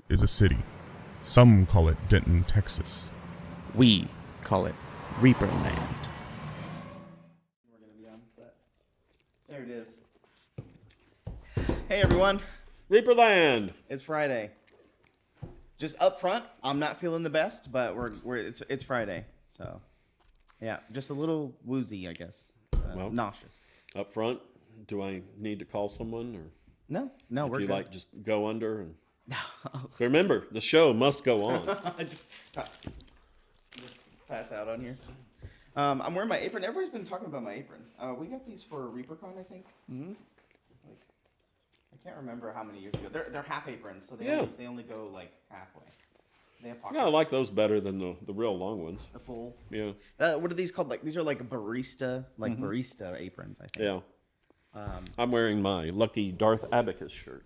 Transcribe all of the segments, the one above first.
is a city. Some call it Denton, Texas. We call it ReaperLand. We're gonna be on, but there it is. Hey everyone, ReaperLand. it's Friday. Just up front, I'm not feeling the best, but it's Friday, so yeah, just a little woozy, I guess. Well. Nauseous. Up front, do I need to call someone, or No, if we're you good. like just go under? And... So remember, the show must go on. I just pass out on here. I'm wearing my apron. Everybody's been talking about my apron. We got these for ReaperCon, I think. Mhm. Like, I can't remember how many years ago. They're half aprons, so Yeah. they only go like halfway. They have pockets. No, I like those better than the real long ones. The full. Yeah, What are these called? Like, these are like barista aprons, I think. yeah. I'm wearing my lucky Darth Abacus shirt.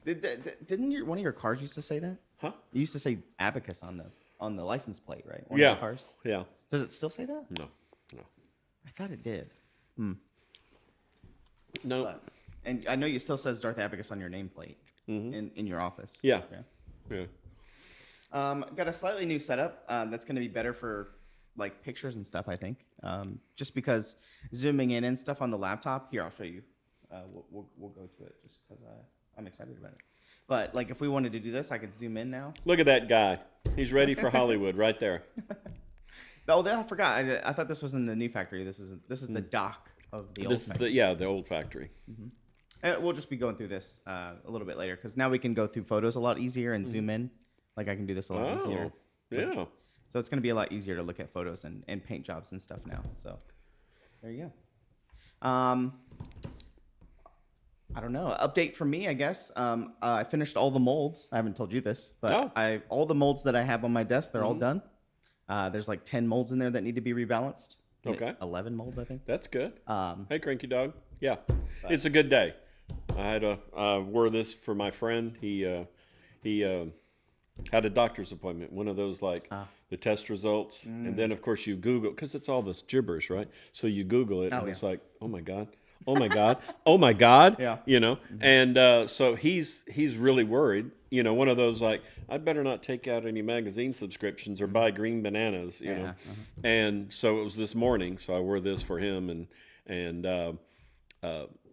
Didn't one of your cars used to say that? Huh? You used to say Abacus on the license plate, right? One of Yeah. your cars. Yeah. Does it still say that? No. I thought it did. No. But, and I know you still says Darth Abacus on your nameplate in your office. Yeah. Okay. Yeah. Got a slightly new setup that's going to be better for like pictures and stuff, I think. Just because zooming in and stuff on the laptop. Here, I'll show you. We'll go to it just because I'm excited about it. But like, if we wanted to do this, I could zoom in now. Look at that guy. He's ready for Hollywood right there. Oh, I forgot. I thought this was in the new factory. This is the dock of the old This is factory. the old factory. And we'll just be going through this a little bit later because now we can go through photos a lot easier and zoom in. Like I can do this a lot easier. Oh, yeah. So it's going to be a lot easier to look at photos and paint jobs and stuff now. So there you go. I don't know. Update from me, I guess. I finished all the molds. I haven't told you this, but all the molds that I have on my desk, they're all done. There's like 10 molds in there that need to be rebalanced. Okay. 11 molds, I think. That's good. Um, Hey, Cranky Dog. Yeah, it's a good day. I had wore this for my friend. He had a doctor's appointment. One of those like the test results, and then of course you Google because it's all this gibberish, right? So you Google it, and it's like, oh my god, oh my god, oh my god. Yeah. You know, and so he's really worried. You know, one of those like, I'd better not take out any magazine subscriptions or buy green bananas. You know, and so it was this morning. So I wore this for him, and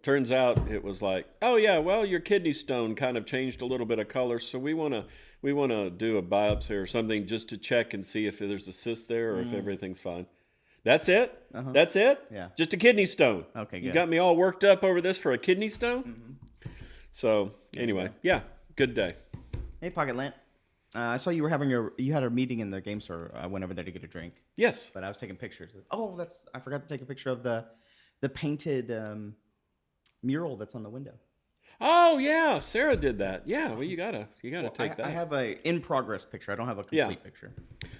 turns out it was like, oh yeah, well your kidney stone kind of changed a little bit of color, so we want to do a biopsy or something just to check and see if there's a cyst there or if everything's fine. That's it? That's it? Yeah. Just a kidney stone. Okay, You good. got me all worked up over this for a kidney stone? So anyway, yeah, good day. Hey, Pocket Lint. I saw you were you had a meeting in the game store. I went over there to get a drink, Yes. but I was taking pictures. Oh, I forgot to take a picture of the painted mural that's on the window. Oh yeah, Sarah did that. Yeah, well you gotta take that. I have a in progress picture. I don't have a complete picture.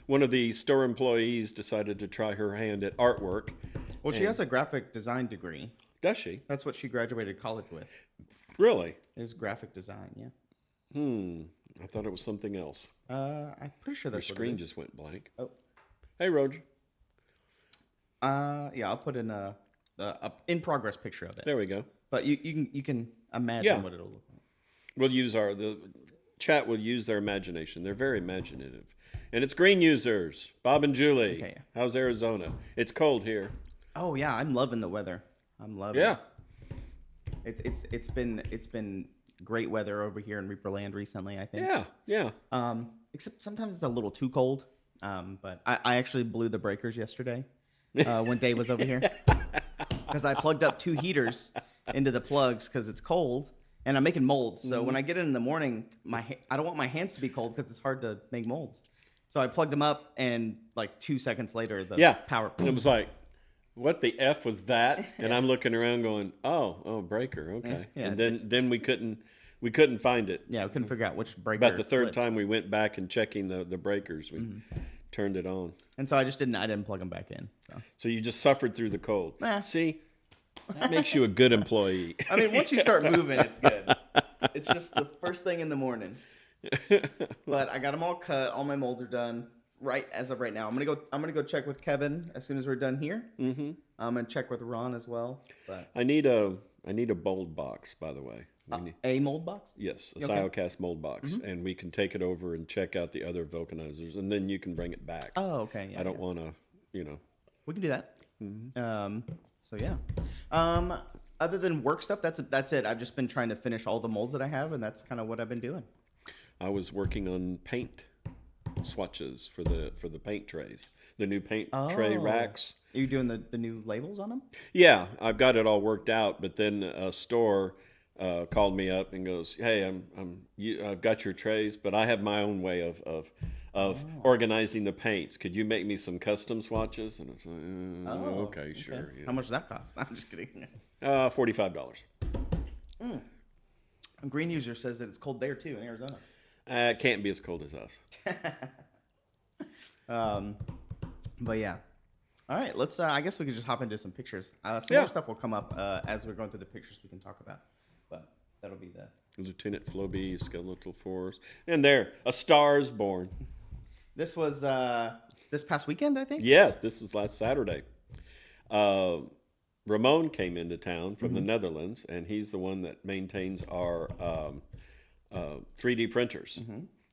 One of the store employees decided to try her hand at artwork. Well, she has a graphic design degree. Does she? That's what she graduated college with. Really? Is graphic design? Yeah. I thought it was something else. I'm pretty sure Your that's screen what it is. just went blank. Oh. Hey, Roger. Yeah, I'll put in a in progress picture of it. There we go. But you can imagine Yeah. what it'll look like. We'll use the chat will use their imagination. They're very imaginative. And it's green users. Bob and Julie. Okay. How's Arizona? It's cold here. Oh yeah, I'm loving the weather. I'm loving Yeah. it. It's been great weather over here in ReaperLand recently, I think. Yeah. Except sometimes it's a little too cold. But I actually blew the breakers yesterday when Dave was over here because I plugged up 2 heaters into the plugs because it's cold and I'm making molds. So when I get in the morning, I don't want my hands to be cold because it's hard to make molds. So I plugged them up and like 2 seconds later, the power. And it was like, what the F was that? And I'm looking around going, oh, breaker. Okay. Yeah. And then we couldn't find it. Yeah, we couldn't figure out which breaker. About the third flipped. time we went back and checking the breakers, we turned it on. And so I didn't plug them back in. So you just suffered through the cold. Nah. See, that makes you a good employee. I mean, once you start moving, it's good. It's just the first thing in the morning. But I got them all cut. All my molds are done. Right as of right now, I'm gonna go check with Kevin as soon as we're done here. I'm gonna check with Ron as well. But I need a bold box, by the way. A mold box? Yes, a Okay. Siocast mold box, and we can take it over and check out the other vulcanizers, and then you can bring it back. Oh, okay. Yeah, I don't want to, you know. We can do that. So yeah. Other than work stuff, that's it. I've just been trying to finish all the molds that I have, and that's kind of what I've been doing. I was working on paint swatches for the paint trays, the new paint tray racks. Are you doing the new labels on them? Yeah, I've got it all worked out, but then a store called me up and goes, "Hey, I've got your trays, but I have my own way of organizing the paints. Could you make me some custom swatches?" And I was like, "Okay, sure." Yeah. How much does that cost? I'm just kidding. $45. A green user says that it's cold there too in Arizona. It can't be as cold as us. But yeah. All right, let's. I guess we could just hop into some pictures. Some Yeah. more stuff will come up as we're going through the pictures we can talk about. But that'll be the. Lieutenant Floby, Skeletal Force, and there, A Star is Born. This was this past weekend, I think. Yes, this was last Saturday. Ramon came into town from the Netherlands, and he's the one that maintains our 3D printers.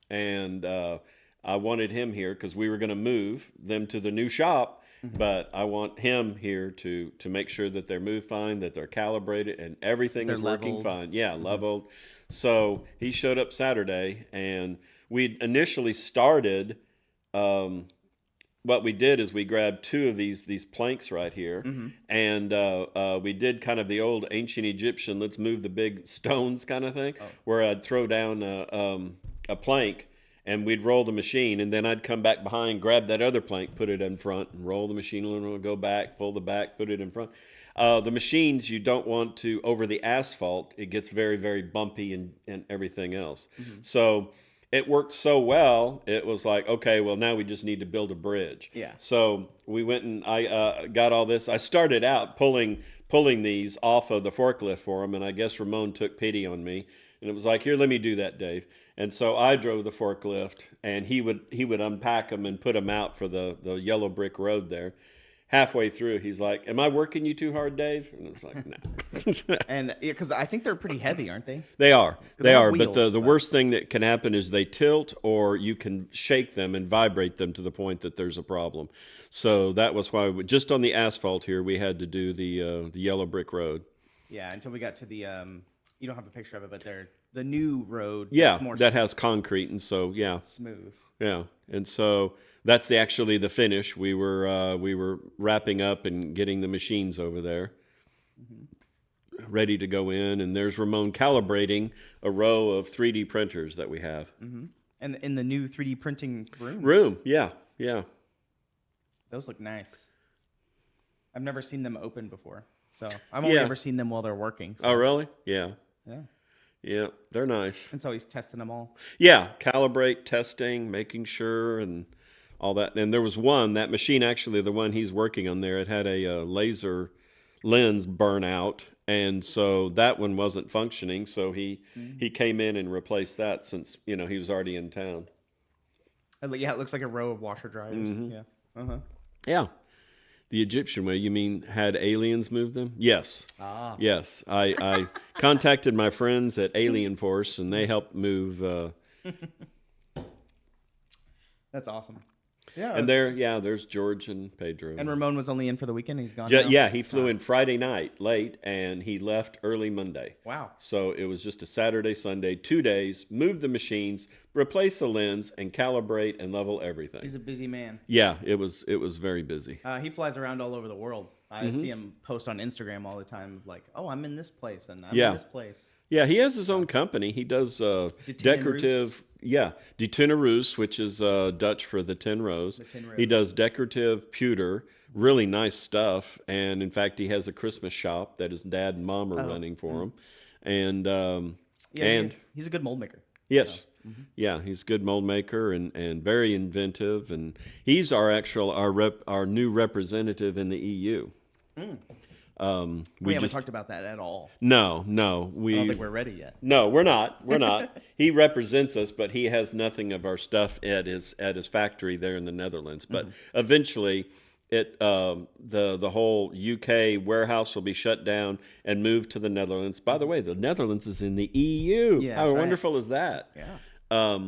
And I wanted him here because we were going to move them to the new shop, but I want him here to make sure that they're moved fine, that they're calibrated, and everything is working fine. Yeah, leveled. So he showed up Saturday, and we initially started. What we did is we grabbed two of these planks right here, and we did kind of the old ancient Egyptian, let's move the big stones kind of thing, where I'd throw down a plank, and we'd roll the machine, and then I'd come back behind, grab that other plank, put it in front, and roll the machine, and go back, pull the back, put it in front. The machines, you don't want to, over the asphalt, it gets very, very bumpy and everything else. So it worked so well, it was like, okay, well, now we just need to build a bridge. Yeah. So we went and I got all this. I started out pulling these off of the forklift for him, and I guess Ramon took pity on me. And it was like, here, let me do that, Dave. And so I drove the forklift, and he would unpack them and put them out for the yellow brick road there. Halfway through, he's like, "Am I working you too hard, Dave?" And it's like, "No." And because I think they're pretty heavy, aren't they? They are. They have are. wheels, But the worst thing that can happen is they tilt, or you can shake them and vibrate them to the point that there's a problem. So that was why, just on the asphalt here, we had to do the yellow brick road. Yeah, until we got to the you don't have a picture of it, but they're the new road. Yeah, that's more that has concrete, and so yeah, smooth. yeah, and so that's actually the finish. We were wrapping up and getting the machines over there, ready to go in. And there's Ramon calibrating a row of 3D printers that we have. And in the new 3D printing Room, yeah. Those look nice. I've never seen them open before, so I've only ever seen them while they're working. So. Oh, really? Yeah. Yeah. Yeah, they're nice. And so he's testing them all. Yeah, calibrate, testing, making sure, and all that. And there was one, that machine, actually, the one he's working on there, it had a laser lens burn out, and so that one wasn't functioning. So he came in and replaced that, since he was already in town. Yeah, it looks like a row of washer dryers. Yeah. Yeah. The Egyptian way, you mean had aliens move them? Yes. Yes. I contacted my friends at Alien Force, and they helped move. That's awesome. Yeah. And there's George and Pedro. And Ramon was only in for the weekend. He's gone. Yeah, he flew in Friday night late, and he left early Monday. Wow. So it was just a Saturday, Sunday, 2 days, move the machines, replace the lens, and calibrate and level everything. He's a busy man. Yeah, it was very busy. He flies around all over the world. I see him post on Instagram all the time, like, "Oh, I'm in this place, and I'm in this place." Yeah, he has his own company. He does decorative, Detenarus, which is Dutch for the 10 rows. He does decorative pewter, really nice stuff. And in fact, he has a Christmas shop that his dad and mom are running for him. And he's a good mold maker. Yes. Yeah, he's a good mold maker and very inventive, and he's our new representative in the EU. We haven't talked about that at all. No, I don't think we're ready yet. No, we're not. He represents us, but he has nothing of our stuff at his factory there in the Netherlands. But eventually, the whole UK warehouse will be shut down and moved to the Netherlands. By the way, the Netherlands is in the EU. Yeah, How that's right. wonderful is that? Yeah.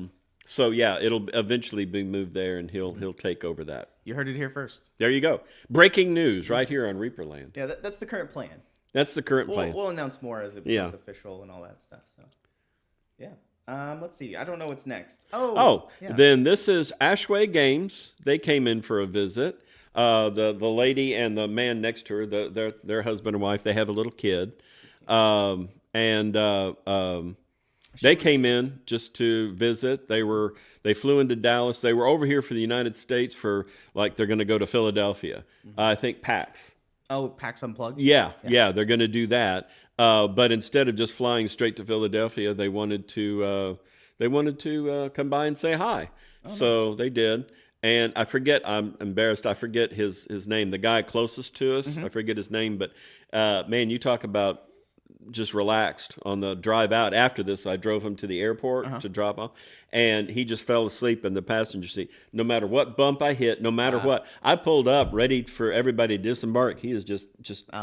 So yeah, it'll eventually be moved there, and he'll take over that. You heard it here first. There you go. Breaking news right here on ReaperLand. Yeah, that's the current plan. That's the current plan. We'll announce more as it becomes official and all that stuff. So, yeah. Let's see. I don't know what's next. Yeah. Then this is Ashway Games. They came in for a visit. The lady and the man next to her, their husband and wife, they have a little kid, they came in just to visit. They flew into Dallas. They were over here for the United States for they're going to go to Philadelphia. I think PAX. Oh, PAX Unplugged? Yeah, they're going to do that. But instead of just flying straight to Philadelphia, they wanted to come by and say hi. So nice. They did. And I'm embarrassed. I forget his name. The guy closest to us, I forget his name. But man, you talk about just relaxed on the drive out. After this, I drove him to the airport to drop off, and he just fell asleep in the passenger seat. No matter what bump I hit, no matter what, I pulled up ready for everybody to disembark. He is just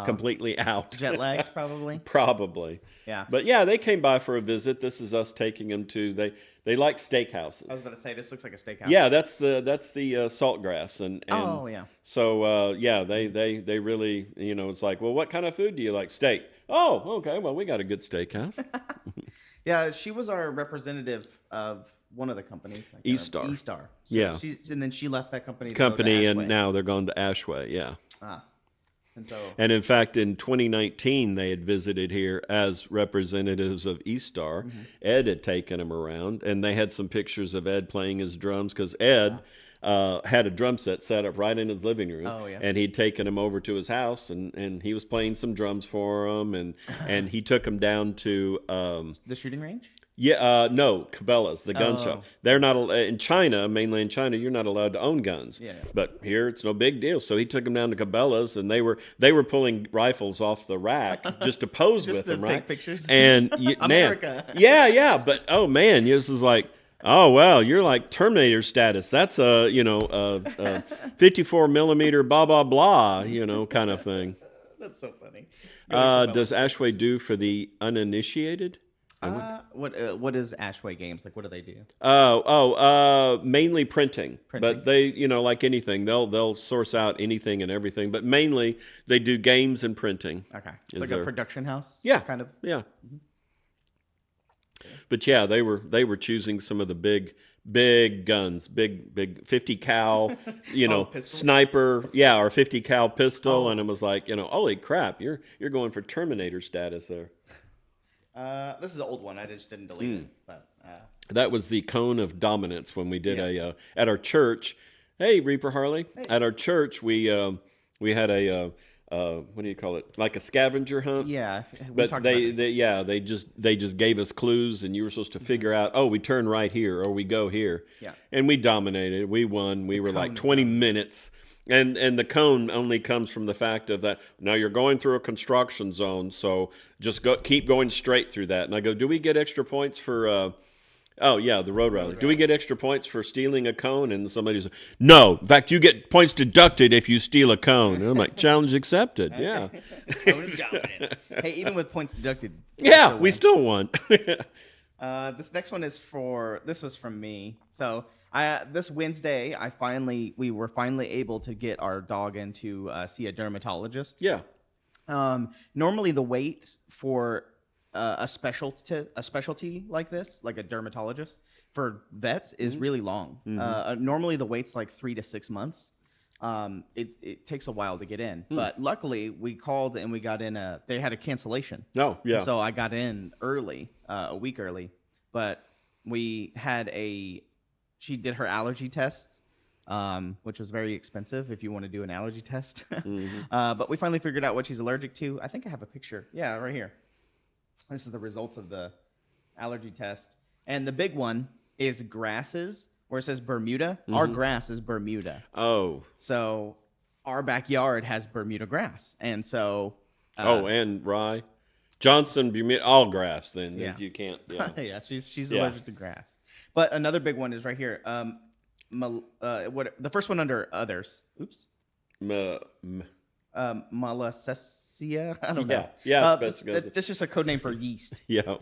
completely out. Jet lagged, probably. Probably. Yeah. But yeah, they came by for a visit. This is us taking them to they like steakhouses. I was going to say this looks like a steakhouse. Yeah, that's the Saltgrass and yeah. So they really, it's like, well, what kind of food do you like? Steak. Oh, okay. Well, we got a good steakhouse. Yeah, she was our representative of one of the companies, E-Star. E-Star. So yeah. And then she left that company. And now they're going to Ashway. Yeah. And in fact, in 2019, they had visited here as representatives of E-Star. Ed had taken them around, and they had some pictures of Ed playing his drums because Ed had a drum set up right in his living room. Oh, yeah. And he'd taken him over to his house, and he was playing some drums for him, and he took him down to the shooting range. Yeah, no, Cabela's, the gun shop. They're not in China, mainland China. You're not allowed to own guns. Yeah. But here, it's no big deal. So he took them down to Cabela's, and they were pulling rifles off the rack just to pose with them, right? Take pictures. And America. Man, yeah. But oh man, this is like, oh wow, you're like Terminator status. That's a 54 millimeter blah blah blah, kind of thing. That's so funny. Does Ashway do for the uninitiated? What is Ashway Games? Like, what do they do? Mainly printing. But they, like anything, they'll source out anything and everything. But mainly they do games and printing. Okay, it's like a production house. Yeah, kind of. Yeah. But yeah, they were choosing some of the big guns, big 50 cal, sniper, or 50 cal pistol, and it was like, holy crap, you're going for Terminator status there. This is an old one. I just didn't delete it. But that was the Cone of Dominance when we did at our church. Hey, Reaper Harley. Hey. At our church, we had a what do you call it? Like a scavenger hunt. Yeah, but they just gave us clues, and you were supposed to figure out. Oh, we turn right here, or we go here. Yeah, and we dominated. We won. We were like 20 minutes. And the cone only comes from the fact of that. Now you're going through a construction zone, so just keep going straight through that. And I go, do we get extra points for? The road rally. Do we get extra points for stealing a cone? And somebody says, no. In fact, you get points deducted if you steal a cone. And I'm like, challenge accepted. Yeah. Cone of dominance. Hey, even with points deducted. Yeah, we still won. This next one this was from me. So this Wednesday, we were finally able to get our dog in to see a dermatologist. Yeah. Normally the wait for a specialty like this, like a dermatologist for vets, is really long. Normally the wait's like 3 to 6 months. It takes a while to get in, but luckily we called and we got in. They had a cancellation. Oh, yeah. So I got in early, a week early, but she did her allergy tests, which was very expensive if you want to do an allergy test. But we finally figured out what she's allergic to. I think I have a picture. Yeah, right here. This is the results of the allergy test. And the big one is grasses, where it says Bermuda. Our grass is Bermuda. Oh. So our backyard has Bermuda grass. And so... and rye. Johnson, Bermuda, all grass then. Yeah. You can't... Yeah, yeah, she's allergic to grass. But another big one is right here. The first one under others. Oops. Malassezia. I don't know. Yeah. That's just a code name for yeast. Yeah.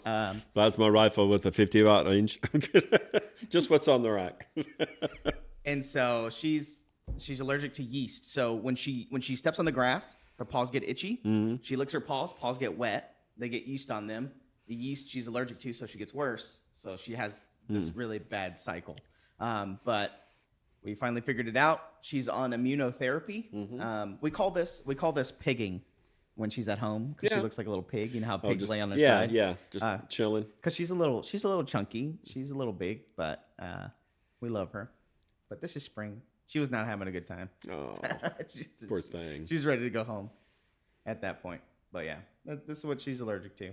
Plasma rifle with a 50-watt range. Just what's on the rack. And so she's allergic to yeast. So when she steps on the grass, her paws get itchy. Mm-hmm. She licks her paws get wet. They get yeast on them. The yeast she's allergic to, so she gets worse. So she has this really bad cycle. But we finally figured it out. She's on immunotherapy. Mm-hmm. We call this pigging when she's at home because she looks like a little pig. You know how pigs lay on their side. Yeah, just chilling. Because she's a little chunky. She's a little big, but we love her. But this is spring. She was not having a good time. Oh, poor thing. She's ready to go home at that point. But yeah, this is what she's allergic to.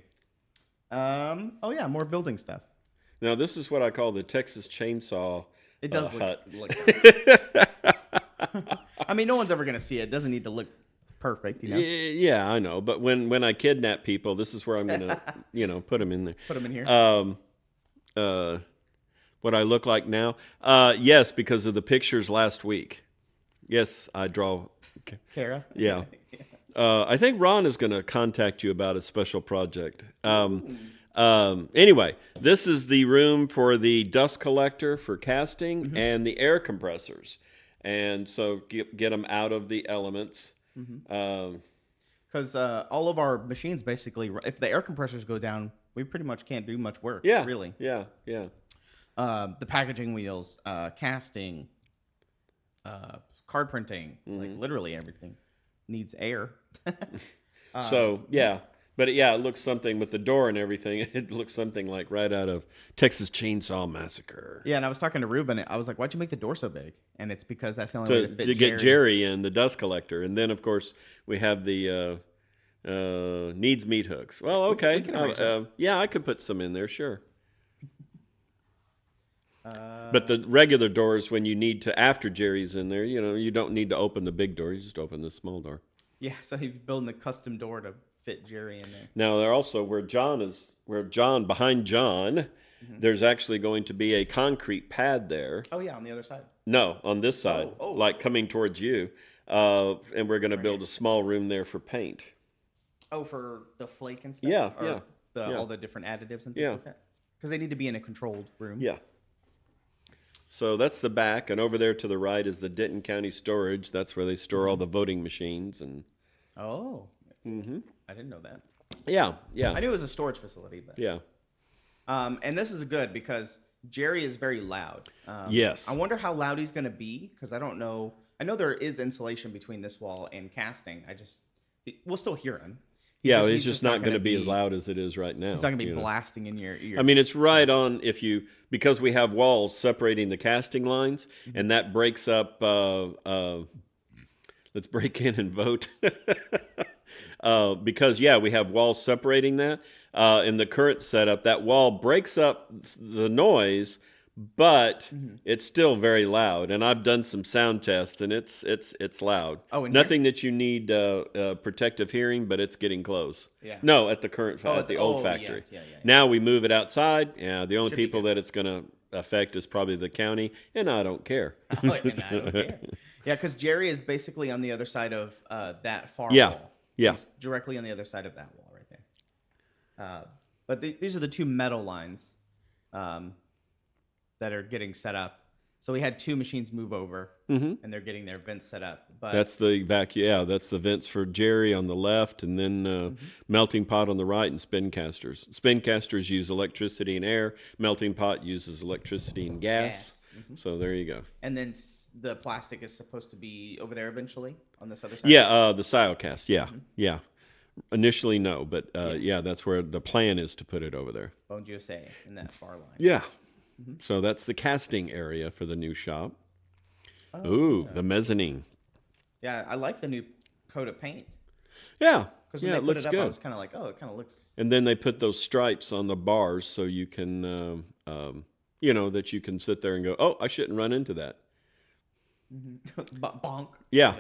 Oh yeah, more building stuff. Now this is what I call the Texas Chainsaw. It does hut. look I mean, no one's ever gonna see it. It doesn't need to look perfect, you know. Yeah, I know. But when I kidnap people, this is where I'm gonna, put them in there. Put them in here. What I look like now? Yes, because of the pictures last week. Yes, I draw. Kara. Yeah. I think Ron is going to contact you about a special project. Anyway, this is the room for the dust collector for casting and the air compressors. And so get them out of the elements. Because all of our machines basically, if the air compressors go down, we pretty much can't do much work. Yeah. Really. Yeah. The packaging wheels, casting, card printing, like literally everything needs air. So, yeah. But yeah, it looks something with the door and everything. It looks something like right out of Texas Chainsaw Massacre. Yeah, and I was talking to Ruben. I was like, "Why'd you make the door so big?" And it's because that's the only way to fit get Jerry in the dust collector. And then, of course, we have the needs meat hooks. Well, okay. Yeah, I could put some in there, sure. But the regular doors, when you need to, after Jerry's in there, you don't need to open the big door. You just open the small door. Yeah, so he's building a custom door to fit Jerry in there. Now, they're also behind John, there's actually going to be a concrete pad there. Oh, yeah, on the other side. No, on this side, like coming towards you. And we're going to build a small room there for paint. Oh, for the flake and stuff? Yeah, All the different additives and things like that? Because they need to be in a controlled room. Yeah. So that's the back, and over there to the right is the Denton County storage. That's where they store all the voting machines. And I didn't know that. Yeah. I knew it was a storage facility, but yeah. And this is good because Jerry is very loud. Yes. I wonder how loud he's going to be because I don't know. I know there is insulation between this wall and casting. We'll still hear him. He's just not going to be as loud as it is right now. It's not going to be blasting in your ears. I mean, it's right on because we have walls separating the casting lines, and that breaks up. Let's break in and vote. Because, we have walls separating that. In the current setup, that wall breaks up the noise, but it's still very loud. And I've done some sound tests, and it's loud. Oh, nothing that you need protective hearing, but it's getting close. Yeah. No, at the current at the old factory. Yes. Yeah. Now we move it outside. Yeah, the only people that it's going to affect is probably the county, and I don't care. And I don't care. Yeah, because Jerry is basically on the other side of that far wall. Yeah. He's directly on the other side of that wall right there. But these are the two metal lines that are getting set up. So we had two machines move over, and they're getting their vents set up. But that's the vacuum. Yeah, that's the vents for Jerry on the left, and then melting pot on the right, and spin casters. Spin casters use electricity and air. Melting pot uses electricity and gas. So there you go. And then the plastic is supposed to be over there eventually on this other side? Yeah, the Siocast. Yeah. Initially, no, but that's where the plan is to put it over there. Bone USA in that far line. Yeah. So that's the casting area for the new shop. The mezzanine. Yeah, I like the new coat of paint. Yeah. Because when they put it up, I was kind of like, it kind of looks... And then they put those stripes on the bars so you can... that you can sit there and go, oh, I shouldn't run into that. Bonk. Yeah.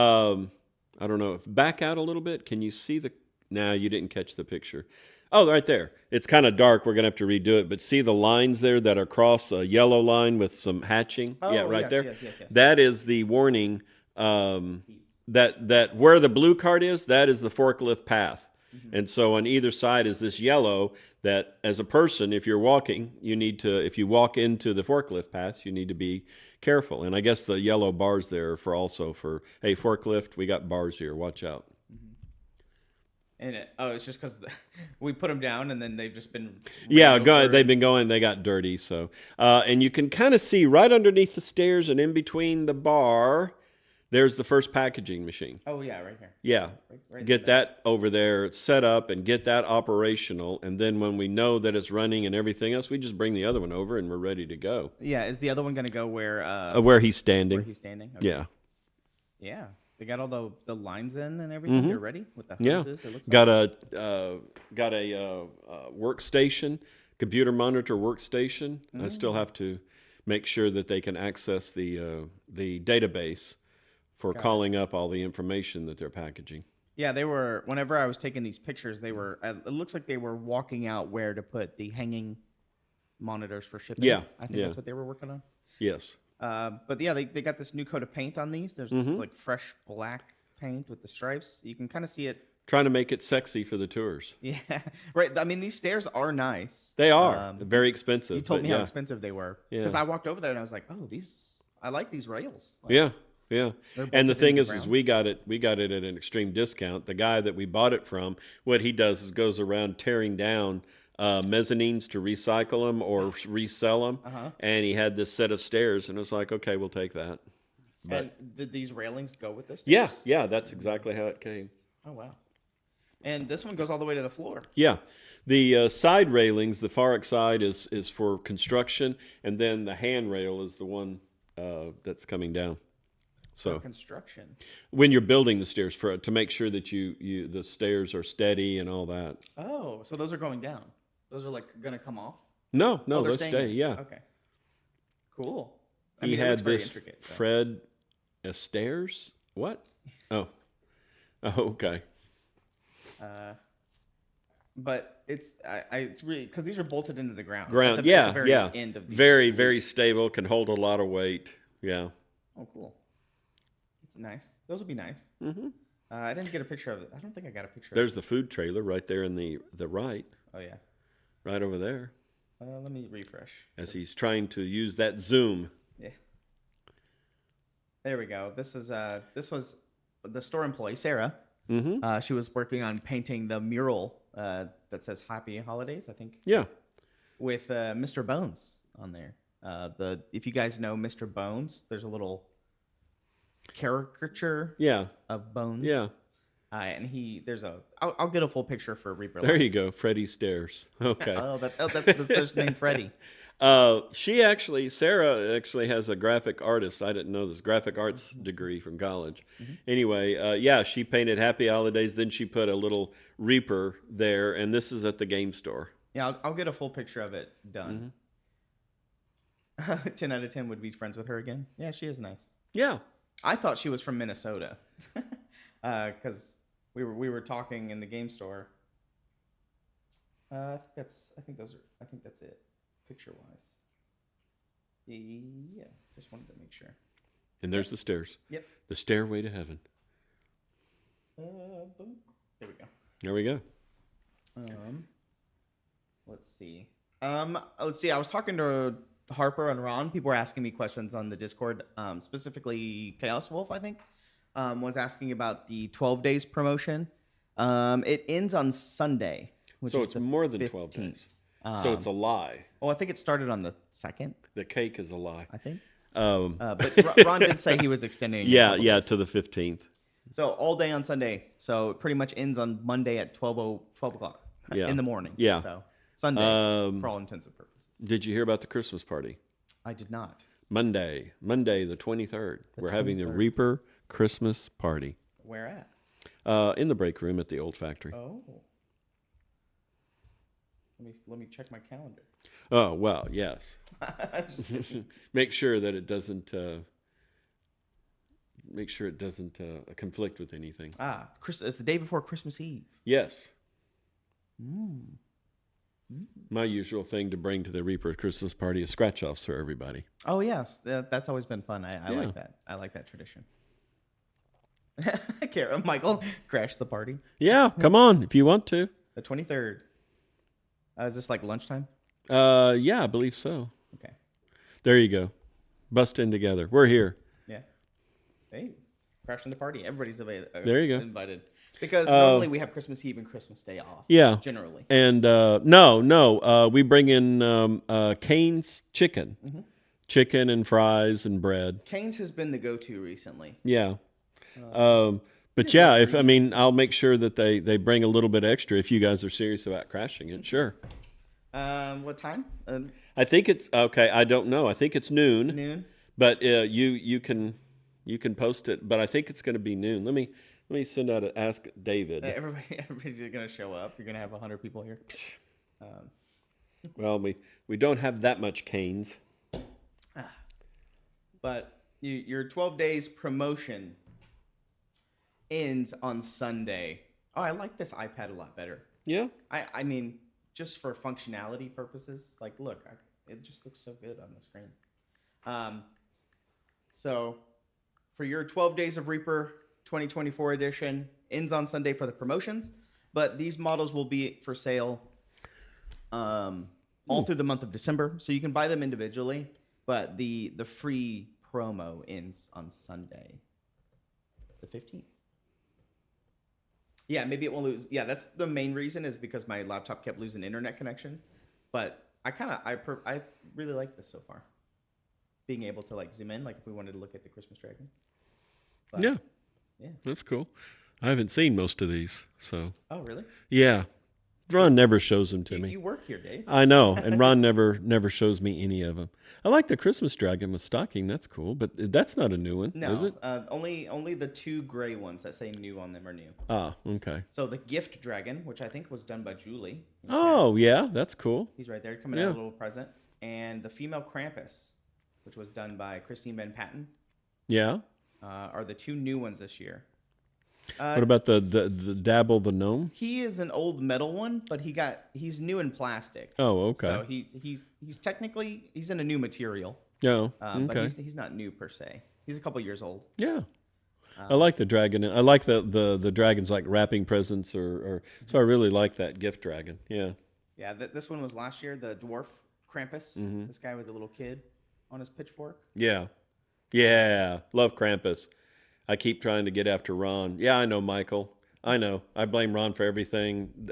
I don't know. Back out a little bit. Can you see the... No, you didn't catch the picture. Oh, right there. It's kind of dark. We're going to have to redo it. But see the lines there that are across a yellow line with some hatching? Oh, yeah, right yes, there. Yes. That is the warning that where the blue cart is, that is the forklift path. And so on either side is this yellow that as a person, if you're walking, if you walk into the forklift path, you need to be careful. And I guess the yellow bars there for, hey, forklift, we got bars here, watch out. And it's just because we put them down and then they've just been. They've been going, they got dirty. So, and you can kind of see right underneath the stairs and in between the bar, there's the first packaging machine. Oh, yeah, right here. Yeah. Right get that over there set up and get that operational. And then when we know that it's running and everything else, we just bring the other one over and we're ready to go. Yeah. Is the other one going to go where he's standing? Where he's standing? Okay. Yeah. Yeah. They got all the lines in and everything. They're ready with the hoses. Yeah. It looks got a workstation, computer monitor workstation. I still have to make sure that they can access the database for calling up all the information that they're packaging. Yeah, they were. Whenever I was taking these pictures, they were. It looks like they were walking out where to put the hanging monitors for shipping. Yeah, I think that's what they were working on. Yes. But yeah, they got this new coat of paint on these. There's like fresh black paint with the stripes. You can kind of see it. Trying to make it sexy for the tours. Yeah, right. I mean, these stairs are nice. They are very expensive. You told me how expensive they were because Yeah. I walked over there and I was like, oh, I like these rails. Like, Yeah. Yeah. And the thing is ground. we got it at an extreme discount. The guy that we bought it from, what he does is goes around tearing down mezzanines to recycle them or resell them. And he had this set of stairs and it was like, okay, we'll take that. But and did these railings go with this? yeah, that's exactly how it came. Oh, wow. And this one goes all the way to the floor. Yeah. The side railings, the far side is for construction, and then the handrail is the one that's coming down. So Construction. when you're building the stairs to make sure that the stairs are steady and all that. Oh, so those are going down. Those are like going to come off? No, they're those staying stay. in. Yeah. Okay. Cool. He it had looks very this intricate, so. Fred Astaire's. What? Oh, okay. But it's really because these are bolted into the ground. Ground. At the very end of these. Very, very stable. Can hold a lot of weight. Yeah. Oh, cool. It's nice. Those would be nice. I didn't get a picture of it. I don't think I got a picture. There's the food trailer right there in the right. Oh yeah. Right over there. Let me refresh. As he's trying to use that zoom. Yeah. There we go. This was the store employee Sarah. She was working on painting the mural that says "Happy Holidays," I think. Yeah. With Mr. Bones on there. If you guys know Mr. Bones, there's a little caricature. Yeah. Of Bones. Yeah. And I'll get a full picture for ReaperLand. There you go, Freddy Stairs. Okay. That's named Freddy. Sarah actually has a graphic artist. I didn't know this graphic arts degree from college. Anyway, she painted Happy Holidays. Then she put a little Reaper there, and this is at the game store. Yeah, I'll get a full picture of it done. 10 out of 10 would be friends with her again. Yeah, she is nice. Yeah. I thought she was from Minnesota, because we were talking in the game store. I think that's it, picture wise. Yeah, just wanted to make sure. And there's the stairs. Yep. The stairway to heaven. Boom. There we go. There we go. Let's see. I was talking to Harper and Ron. People were asking me questions on the Discord. Specifically, Chaos Wolf, I think, was asking about the 12 days promotion. It ends on Sunday, which So is it's the more than 15th. 12 days. So it's a lie. I think it started on the 2nd. The cake is a lie. I think. But Ron did say he was extending. Yeah, to the 15th. So all day on Sunday. So it pretty much ends on Monday at 12 o'clock in the morning. Yeah. So Sunday, for all intents and purposes. Did you hear about the Christmas party? I did not. Monday the 23rd. We're having the Reaper Christmas party. Where at? In the break room at the old factory. Oh. Let me check my calendar. Oh, well, yes. Make sure that it doesn't conflict with anything. It's the day before Christmas Eve. Yes. My usual thing to bring to the Reaper Christmas party is scratch-offs for everybody. Oh, yes. That's always been fun. I like that. I like that tradition. Michael crashed the party. Yeah, come on if you want to. The 23rd. Is this like lunchtime? Yeah, I believe so. Okay. There you go. Bust in together. We're here. Yeah. Hey, crashing the party. Everybody's There you go. invited. Because normally we have Christmas Eve and Christmas Day off. Yeah. Generally. And no. We bring in Cane's chicken. Mm-hmm. Chicken and fries and bread. Cane's has been the go-to recently. Yeah. But yeah, I'll make sure that they bring a little bit extra if you guys are serious about crashing it. Sure. What time? I think it's okay. I don't know. I think it's noon. Noon. But you can post it. But I think it's going to be noon. Let me send out ask David. Everybody's going to show up. You're going to have 100 people here. Well, we don't have that much Canes. But your 12 days promotion ends on Sunday. Oh, I like this iPad a lot better. Yeah. I mean, just for functionality purposes, like, look, it just looks so good on the screen. So, for your 12 Days of Reaper 2024 edition, ends on Sunday for the promotions, but these models will be for sale all through the month of December, so you can buy them individually, but the free promo ends on Sunday, the 15th. Yeah, maybe it won't lose. Yeah, that's the main reason, is because my laptop kept losing internet connection. But I really like this so far. Being able to like zoom in, like if we wanted to look at the Christmas dragon. But, yeah, yeah, that's cool. I haven't seen most of these, so. Oh, really? Yeah, Ron never shows them to me. You work here, Dave. I know, and Ron never shows me any of them. I like the Christmas dragon with stocking. That's cool, but that's not a new one, No, is it? Only the two gray ones that say new on them are new. Ah, okay. So the gift dragon, which I think was done by Julie. Oh, yeah, that's cool. He's right there, coming out a little present. And the female Krampus, which was done by Christine Ben Patton. Yeah. Are the two new ones this year. What about the Dabble the gnome? He is an old metal one, but he's new in plastic. Oh, okay. So he's technically in a new material. Yeah. But Okay. he's not new per se. He's a couple years old. Yeah. I like the dragon. I like the dragons like wrapping presents or so I really like that gift dragon. Yeah. Yeah, this one was last year, the dwarf Krampus. Mm-hmm. This guy with the little kid on his pitchfork. Yeah. Yeah. Love Krampus. I keep trying to get after Ron. Yeah, I know, Michael. I know. I blame Ron for everything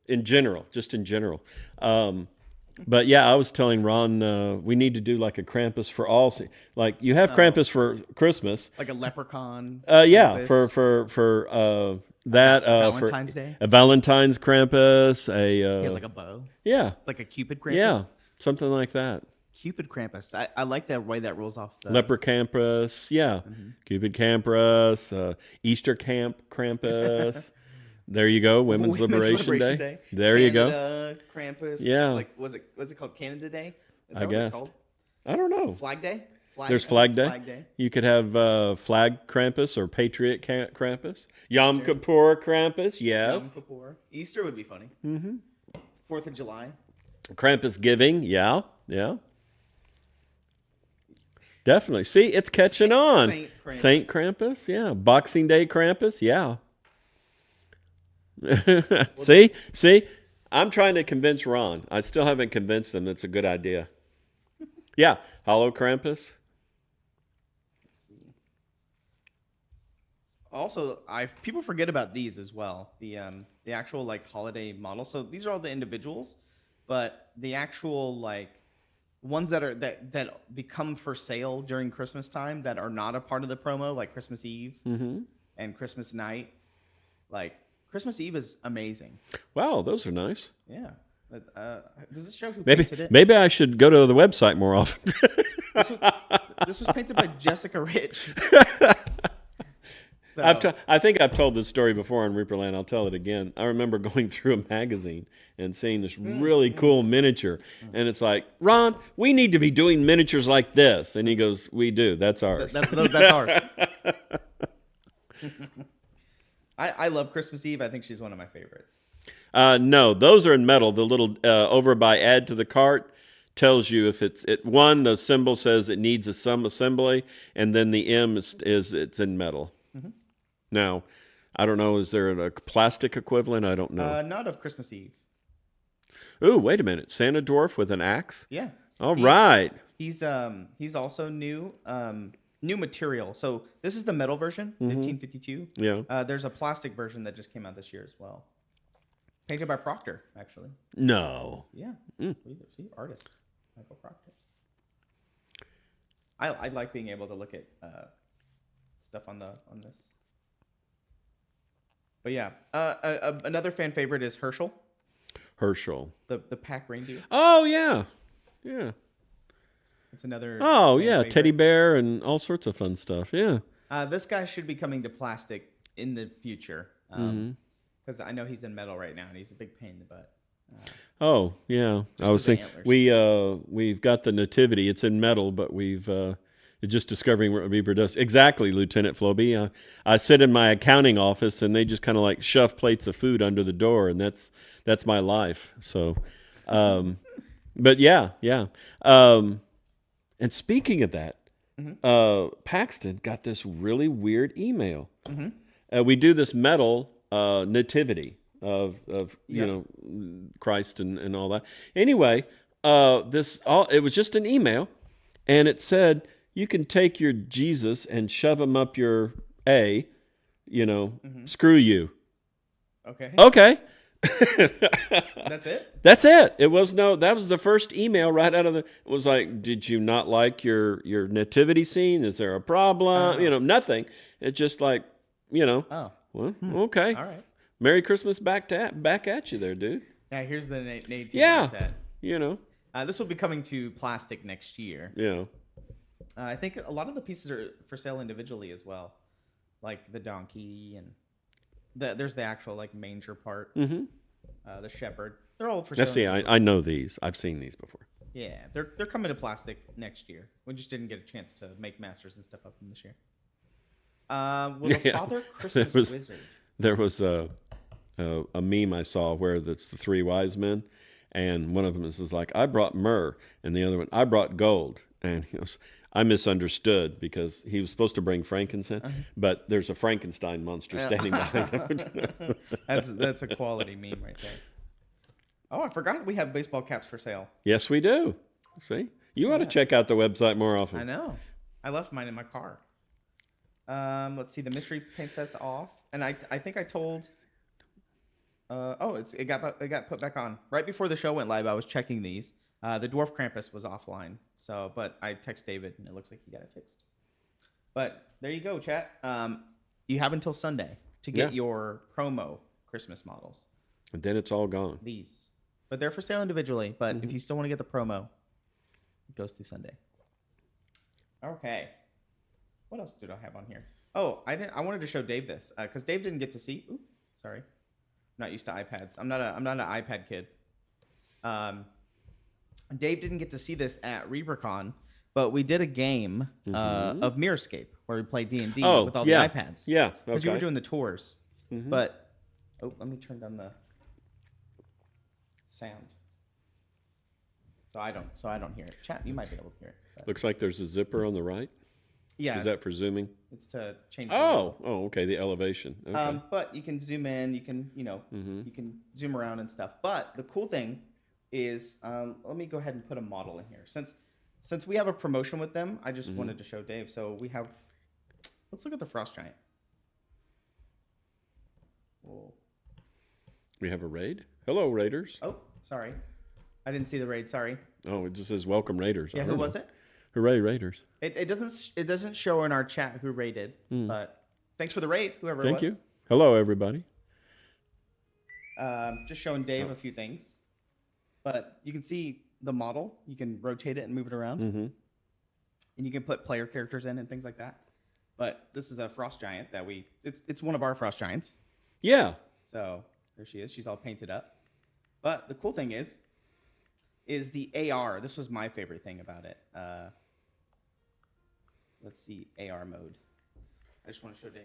in general, just in general. But yeah, I was telling Ron we need to do like a Krampus for all. Like you have Krampus for Christmas. Like a leprechaun. Yeah, Krampus. for that. Valentine's for Day? A Valentine's Krampus. He has like a bow. Yeah. Like a Cupid Krampus. Yeah, something like that. Cupid Krampus. I like that way that rolls off the... Leper Krampus, yeah. Cupid Krampus, Easter Camp Krampus. There you go, Women's Liberation Day. There you go. Canada Krampus. Yeah. Like was it called Canada Day? Is that I what guess. it's called? I don't know. Flag Day? There's I Flag think Day. it's Flag Day. You could have Flag Krampus or Patriot Krampus. Yom Kippur Krampus, yes. Yom Kippur. Easter would be funny. 4th of July. Krampus Giving, yeah. Definitely. See, it's catching on. Saint Krampus. Saint Krampus, yeah. Boxing Day Krampus, yeah. See, I'm trying to convince Ron. I still haven't convinced him it's a good idea. Yeah, Hollow Krampus. Let's see. Also, people forget about these as well. The actual like holiday models. So these are all the individuals, but the actual like ones that become for sale during Christmas time that are not a part of the promo, like Christmas Eve and Christmas night. Like Christmas Eve is amazing. Wow, those are nice. Yeah. Does this show who Maybe painted it? maybe I should go to the website more often. This was painted by Jessica Rich. So, I think I've told this story before on ReaperLand. I'll tell it again. I remember going through a magazine and seeing this really cool miniature. And it's like, Ron, we need to be doing miniatures like this. And he goes, we do. That's ours. That's ours. I love Christmas Eve. I think she's one of my favorites. No, those are in metal. The little over by add to the cart tells you if it's one, the symbol says it needs some assembly, and then the M is it's in metal. Now, I don't know. Is there a plastic equivalent? I don't know. Not of Christmas Eve. Ooh, wait a minute. Santa dwarf with an axe? Yeah. All right. He's also new material. So this is the metal version, 1552. Yeah. There's a plastic version that just came out this year as well. Painted by Proctor, actually. No. Yeah. See, artist Michael Proctor. I like being able to look at stuff on this. But yeah, another fan favorite is Herschel. The pack reindeer. Oh yeah, yeah. It's another. Oh fan yeah, favorite. teddy bear and all sorts of fun stuff. Yeah. This guy should be coming to plastic in the future. Because I know he's in metal right now, and he's a big pain in the butt. Oh yeah, I was thinking we've got the nativity. It's in metal, but we've just discovering what Reaper does. Exactly, Lieutenant Floby. I sit in my accounting office, and they just kind of like shove plates of food under the door, and that's my life. So, but yeah. And speaking of that, Paxton got this really weird email. We do this metal nativity of you know, Christ and all that. Anyway, it was just an email, and it said you can take your Jesus and shove him up your A, you know, screw you. Okay. That's it? That's it. That was the first email right out of it was like, did you not like your nativity scene? Is there a problem? You know, nothing. It's just like, you know, well, okay. All right. Merry Christmas back at you there, dude. Now here's the nativity set. You know. This will be coming to plastic next year. Yeah. I think a lot of the pieces are for sale individually as well, like the donkey and there's the actual like manger part. The shepherd. They're all for sale. See, I know these. I've seen these before. Yeah, they're coming to plastic next year. We just didn't get a chance to make masters and stuff up in this year. The Father Christmas Wizard. There was a meme I saw where it's the three wise men, and one of them is like, I brought myrrh, and the other one, I brought gold. And he goes, I misunderstood because he was supposed to bring frankincense, but there's a Frankenstein monster standing behind him. That's a quality meme right there. Oh, I forgot we have baseball caps for sale. Yes, we do. See? You ought to check out the website more often. I know. I left mine in my car. Let's see. The mystery paint set's off. And I think I told... it got put back on. Right before the show went live, I was checking these. The Dwarf Krampus was offline. But I text David, and it looks like he got it fixed. But there you go, chat. You have until Sunday to get your promo Christmas models. And then it's all gone. These. But they're for sale individually. But if you still want to get the promo, it goes through Sunday. Okay. What else did I have on here? Oh, I wanted to show Dave this because Dave didn't get to see. Ooh, sorry. I'm not used to iPads. I'm not an iPad kid. Dave didn't get to see this at ReaperCon, but we did a game of Mirrorscape where we played D&D with all the iPads. Yeah, because you were doing the tours. But let me turn down the sound. So I don't hear it. Chat, you might be able to hear it. But. Looks like there's a zipper on the right. Yeah. Is that for zooming? It's to change. Okay. The elevation. Okay. But you can zoom in. You can, you can zoom around and stuff. But the cool thing is, let me go ahead and put a model in here. Since we have a promotion with them, I just wanted to show Dave. So we have. Let's look at the Frost Giant. Whoa. We have a raid. Hello, Raiders. Oh, sorry. I didn't see the raid. Sorry. Oh, it just says welcome Raiders. Yeah, who was it? Hooray, Raiders. It doesn't show in our chat who raided, but thanks for the raid, whoever it was. Thank you. Hello, everybody. Just showing Dave a few things. But you can see the model. You can rotate it and move it around. And you can put player characters in and things like that. But this is a Frost Giant that it's one of our Frost Giants. Yeah. So there she is. She's all painted up. But the cool thing is the AR. This was my favorite thing about it. Let's see, AR mode. I just want to show Dave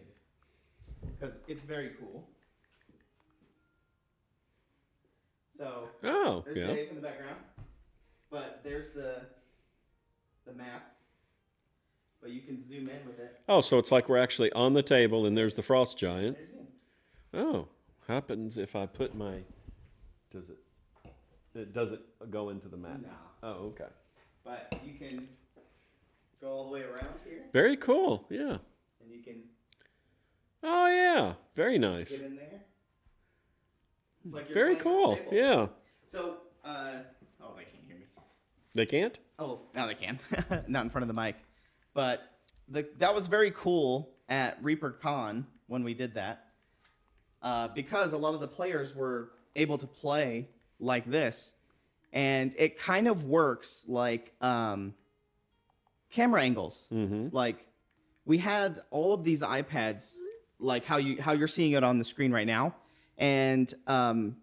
because it's very cool. So there's Dave in the background, but there's the map. but you can zoom in with it. Oh, so it's like we're actually on the table, and there's the frost giant. There's him. Oh, happens if I put my. Does it go into the map? No. Oh, okay. But you can go all the way around here, Very cool. Yeah. and you can Oh, yeah. Very nice. get in there. It's like you're Very playing cool. at the table. Yeah. So, oh, they can't hear me. They can't? Oh, now they can. Not in front of the mic. But that was very cool at ReaperCon when we did that. Because a lot of the players were able to play like this. And it kind of works like camera angles. Mm-hmm. Like we had all of these iPads, like how you're seeing it on the screen right now. And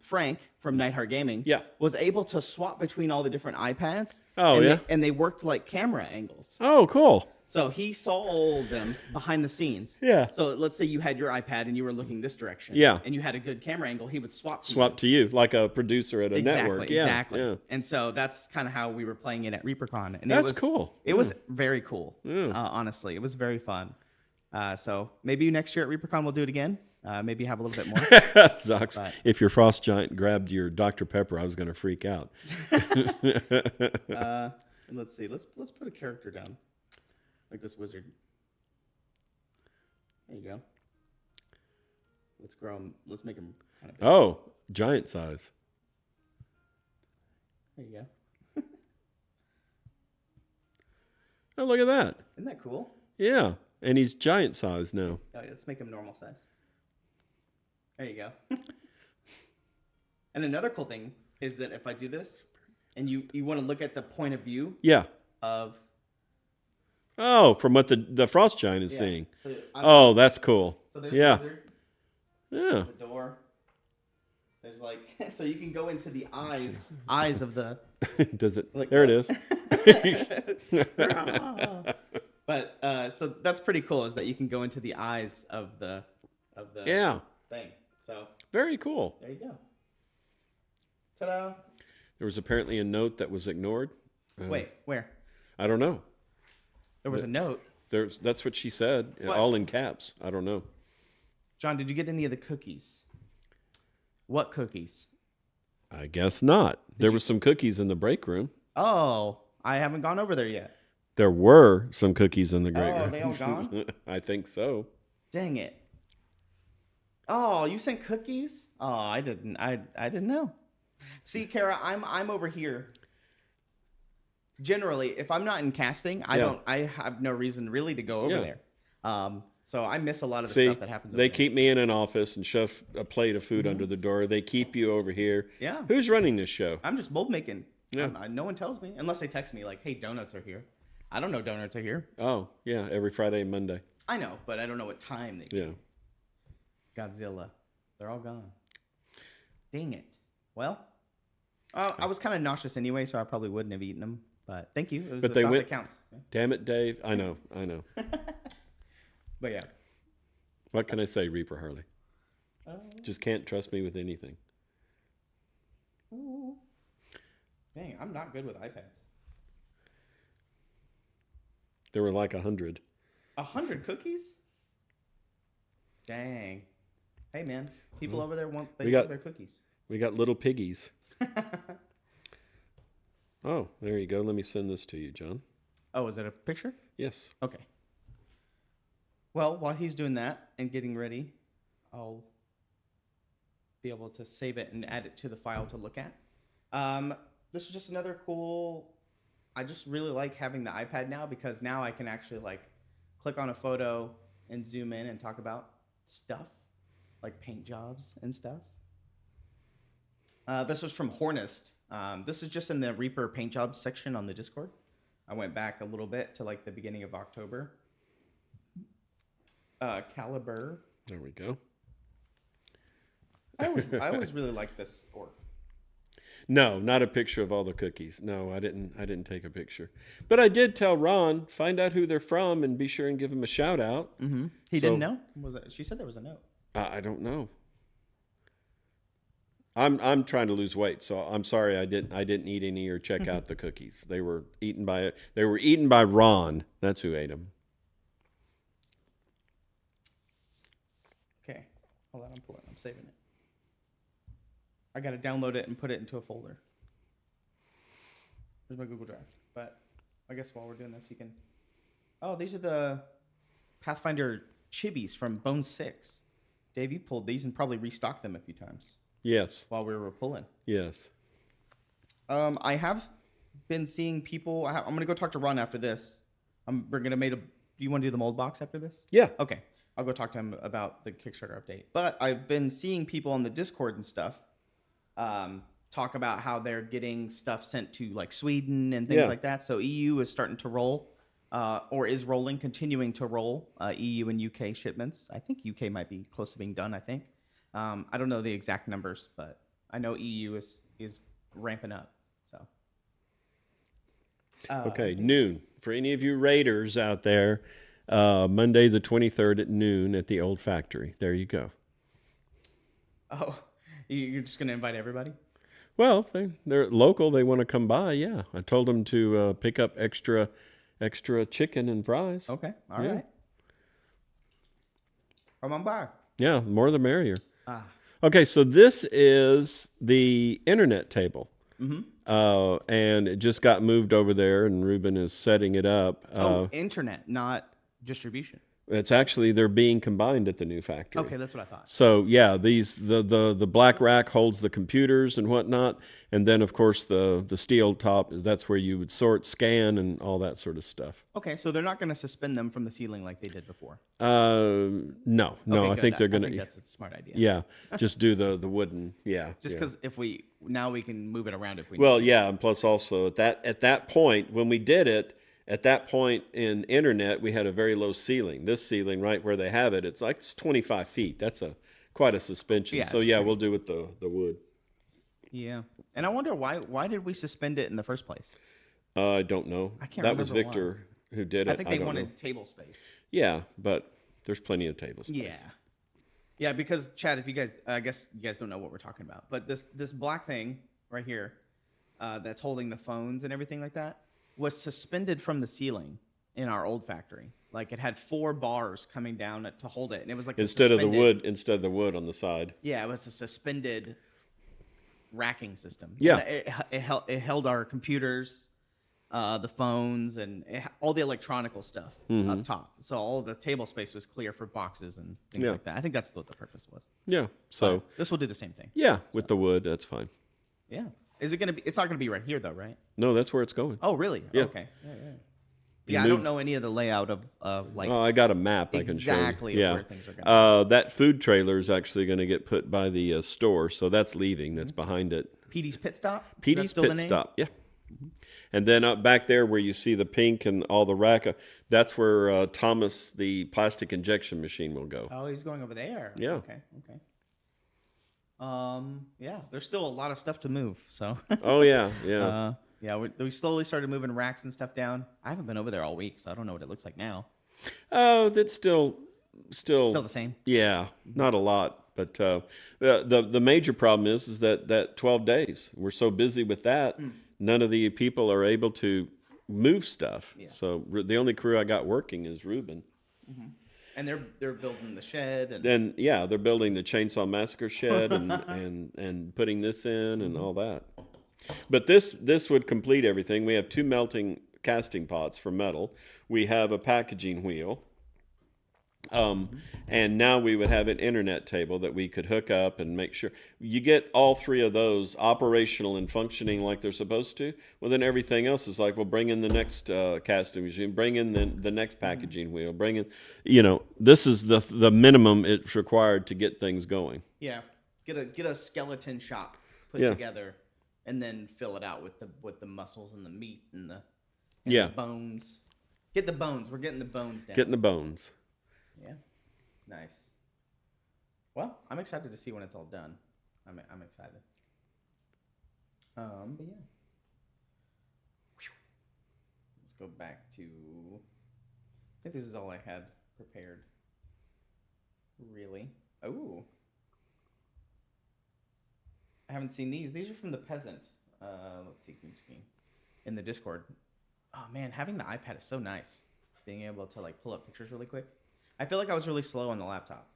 Frank from Nightheart Gaming Yeah. was able to swap between all the different iPads. Oh, and yeah? and they worked like camera angles. Oh, cool. So he saw all of them behind the scenes. Yeah. So let's say you had your iPad and you were looking this direction. Yeah. And you had a good camera angle, he would swap to Swap to you, like a producer at a network. Yeah. Exactly. Yeah. And so that's kind of how we were playing it at ReaperCon. And That's it was cool. It was very cool. Yeah. Honestly, it was very fun. So maybe next year at ReaperCon we'll do it again. Maybe have a little bit more. Sucks. But- If your frost giant grabbed your Dr. Pepper, I was going to freak out. And let's see. Let's put a character down, like this wizard. There you go. Let's grow him. Let's make him kind of big. Oh, giant size. There you go. Oh, look at that. Isn't that cool? Yeah. And he's giant size now. Oh, let's make him normal size. There you go. And another cool thing is that if I do this, and you want to look at the point of view Yeah. of Oh, from what the frost giant is yeah. seeing. So, Oh, that's cool. so there's Yeah. the wizard, Yeah. the door. There's like so you can go into the eyes of the. Does it? Like there that. it is. But so that's pretty cool is that you can go into the eyes of the Yeah. thing. So Very cool. there you go. Ta-da! There was apparently a note that was ignored. Wait, where? I don't know. There was a note. That's what she said, What? all in caps. I don't know. John, did you get any of the cookies? What cookies? I guess not. There was some cookies in the break room. Oh, I haven't gone over there yet. There were some cookies in the break Oh, room. are they all gone? I think so. Dang it. Oh, you sent cookies? Oh, I didn't know. See, Kara, I'm over here. Generally, if I'm not in casting, I have no reason really to go over Yeah. there. So I miss a lot of the See, stuff that happens over they there. keep me in an office and shove a plate of food under the door. They keep you over here. Yeah. Who's running this show? I'm just mold making. Yeah. No one tells me unless they text me like, "Hey, donuts are here." I don't know donuts are here. Oh, yeah, every Friday and Monday. I know, but I don't know what time they. Yeah. Godzilla, they're all gone. Dang it. Well, I was kind of nauseous anyway, so I probably wouldn't have eaten them. But thank you. It was But the they thought went- that counts. Yeah. Damn it, Dave. I know. But yeah. What can I say, Reaper Harley? Uh, Just can't trust me with anything. ooh. Dang, I'm not good with iPads. There were like 100. 100 cookies? Dang. Hey man, people over there want We got- their cookies. We got little piggies. Oh, there you go. Let me send this to you, John. Oh, is it a picture? Yes. Okay. Well, while he's doing that and getting ready, I'll be able to save it and add it to the file to look at. This is just another cool. I just really like having the iPad now because now I can actually like click on a photo and zoom in and talk about stuff like paint jobs and stuff. This was from Hornist. This is just in the Reaper paint jobs section on the Discord. I went back a little bit to like the beginning of October. Caliber. There we go. I always really liked this orc. No, not a picture of all the cookies. No, I didn't take a picture. But I did tell Ron, find out who they're from and be sure and give him a shout out. Mm-hmm. He So- didn't know? Was it? She said there was a note. I don't know. I'm trying to lose weight, so I'm sorry I didn't eat any or check out the cookies. They were eaten by Ron. That's who ate them. Okay. Hold on, I'm saving it. I gotta download it and put it into a folder. Here's my Google Drive. But I guess while we're doing this, you can. Oh, these are the Pathfinder chibis from Bone 6. Dave, you pulled these and probably restocked them a few times. Yes. While we were pulling. Yes. I have been seeing people. I'm gonna go talk to Ron after this. We're gonna make a. Do you want to do the mold box after this? Yeah. Okay. I'll go talk to him about the Kickstarter update. But I've been seeing people on the Discord and stuff talk about how they're getting stuff sent to like Sweden and things like that. So EU is starting to roll, or is rolling, continuing to roll EU and UK shipments. I think UK might be close to being done. I think. I don't know the exact numbers, but I know EU is ramping up. So. Okay, noon. For any of you Raiders out there, Monday the 23rd at noon at the old factory. There you go. Oh, you're just going to invite everybody? Well, they're local. They want to come by. Yeah, I told them to pick up extra chicken and fries. Okay, all right. Come on by. Yeah, the more the merrier. Okay, so this is the internet table. Mm-hmm. And it just got moved over there, and Ruben is setting it up. Internet, not distribution. It's actually, they're being combined at the new factory. Okay, that's what I thought. So yeah, the black rack holds the computers and whatnot, and then of course the steel top that's where you would sort, scan, and all that sort of stuff. Okay, so they're not going to suspend them from the ceiling like they did before. No, Okay, I think they're going to. I think that's a smart idea. Yeah, just do the wooden. Yeah, just because if we can move it around if we. Well, need to. yeah, and plus also at that point when we did it. At that point in internet, we had a very low ceiling. This ceiling, right where they have it, it's 25 feet. That's quite a suspension. Yeah, so yeah, we'll do it the wood. Yeah, and I wonder why did we suspend it in the first place? I don't know. I can't That was remember Victor who did it. I think they don't wanted know. table space. Yeah, but there's plenty of table space. Yeah. Yeah, because Chad, if you guys, I guess you guys don't know what we're talking about, but this black thing right here, that's holding the phones and everything like that, was suspended from the ceiling in our old factory. Like it had 4 bars coming down to hold it, and it was like Instead of the wood on the side. Yeah, it was a suspended racking system. Yeah, it held our computers, the phones, and all the electronical stuff up top. So all of the table space was clear for boxes and things like that. I think that's what the purpose was. Yeah. So this will do the same thing. Yeah, with the wood, that's fine. Yeah. Is it going to be? It's not going to be right here, though, right? No, that's where it's going. Oh, really? Yeah. Okay. Yeah, I don't know any of the layout of like. Oh, I got a map I can show you. Exactly where things are going. That food trailer is actually going to get put by the store, so that's leaving. That's behind it. Petey's Pit Stop. Petey's Pit Stop. Yeah. And then up back there where you see the pink and all the rack, that's where Thomas, the plastic injection machine, will go. Oh, he's going over there. Yeah. Okay. Yeah, there's still a lot of stuff to move. So. Oh yeah. Yeah, we slowly started moving racks and stuff down. I haven't been over there all week, so I don't know what it looks like now. Oh, that's still the same. Yeah, not a lot, but the major problem is that 12 days. We're so busy with that, none of the people are able to move stuff. Yeah. So the only crew I got working is Ruben. Mm-hmm. And they're building the shed, and then they're building the Chainsaw Massacre shed and putting this in and all that. But this would complete everything. We have 2 melting casting pots for metal. We have a packaging wheel. And now we would have an internet table that we could hook up and make sure you get all 3 of those operational and functioning like they're supposed to. Well, then everything else is like, well, bring in the next casting machine, bring in the next packaging wheel, bring in, this is the minimum it's required to get things going. Yeah, get a skeleton shop put together, and then fill it out with the muscles and the meat and the bones. Get the bones. We're getting the bones down. Getting the bones. Yeah, nice. Well, I'm excited to see when it's all done. I'm excited. But yeah, let's go back to. I think this is all I had prepared. Really? Oh, I haven't seen these. These are from the peasant. Let's see, green screen in the Discord. Oh man, having the iPad is so nice. Being able to like pull up pictures really quick. I feel like I was really slow on the laptop.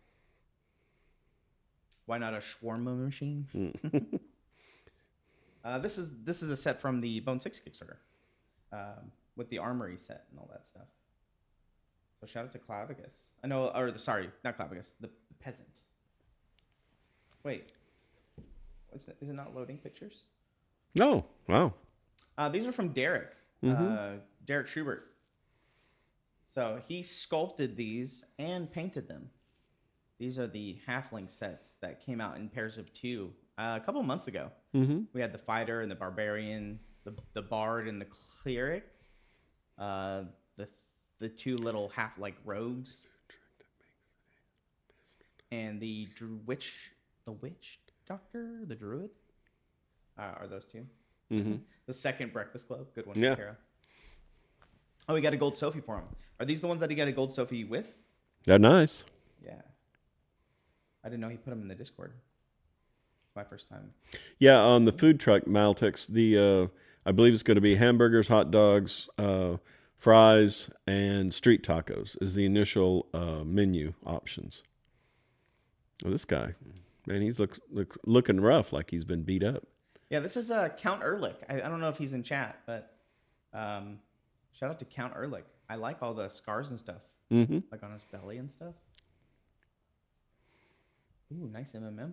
Why not a shawarma machine? This is a set from the Bone 6 Kickstarter with the armory set and all that stuff. So shout out to Clavigus. I know, or sorry, not Clavigus, the peasant. Wait, is it not loading pictures? No, wow. These are from Derek, Derek Schubert. So he sculpted these and painted them. These are the halfling sets that came out in pairs of 2 a couple months ago. We had the fighter and the barbarian, the bard and the cleric, the 2 little rogues, and the witch doctor, the druid. Are those 2? The second Breakfast Club, good one, yeah. Kara. Oh, we got a gold Sophie for him. Are these the ones that he got a gold Sophie with? They're nice. Yeah. I didn't know he put them in the Discord. It's my first time. Yeah, on the food truck, Maltex, I believe it's going to be hamburgers, hot dogs, fries, and street tacos is the initial menu options. Well, this guy, man, he's looking rough, like he's been beat up. Yeah, this is Count Ehrlich. I don't know if he's in chat, but shout out to Count Ehrlich. I like all the scars and stuff, like on his belly and stuff. Ooh, nice MMM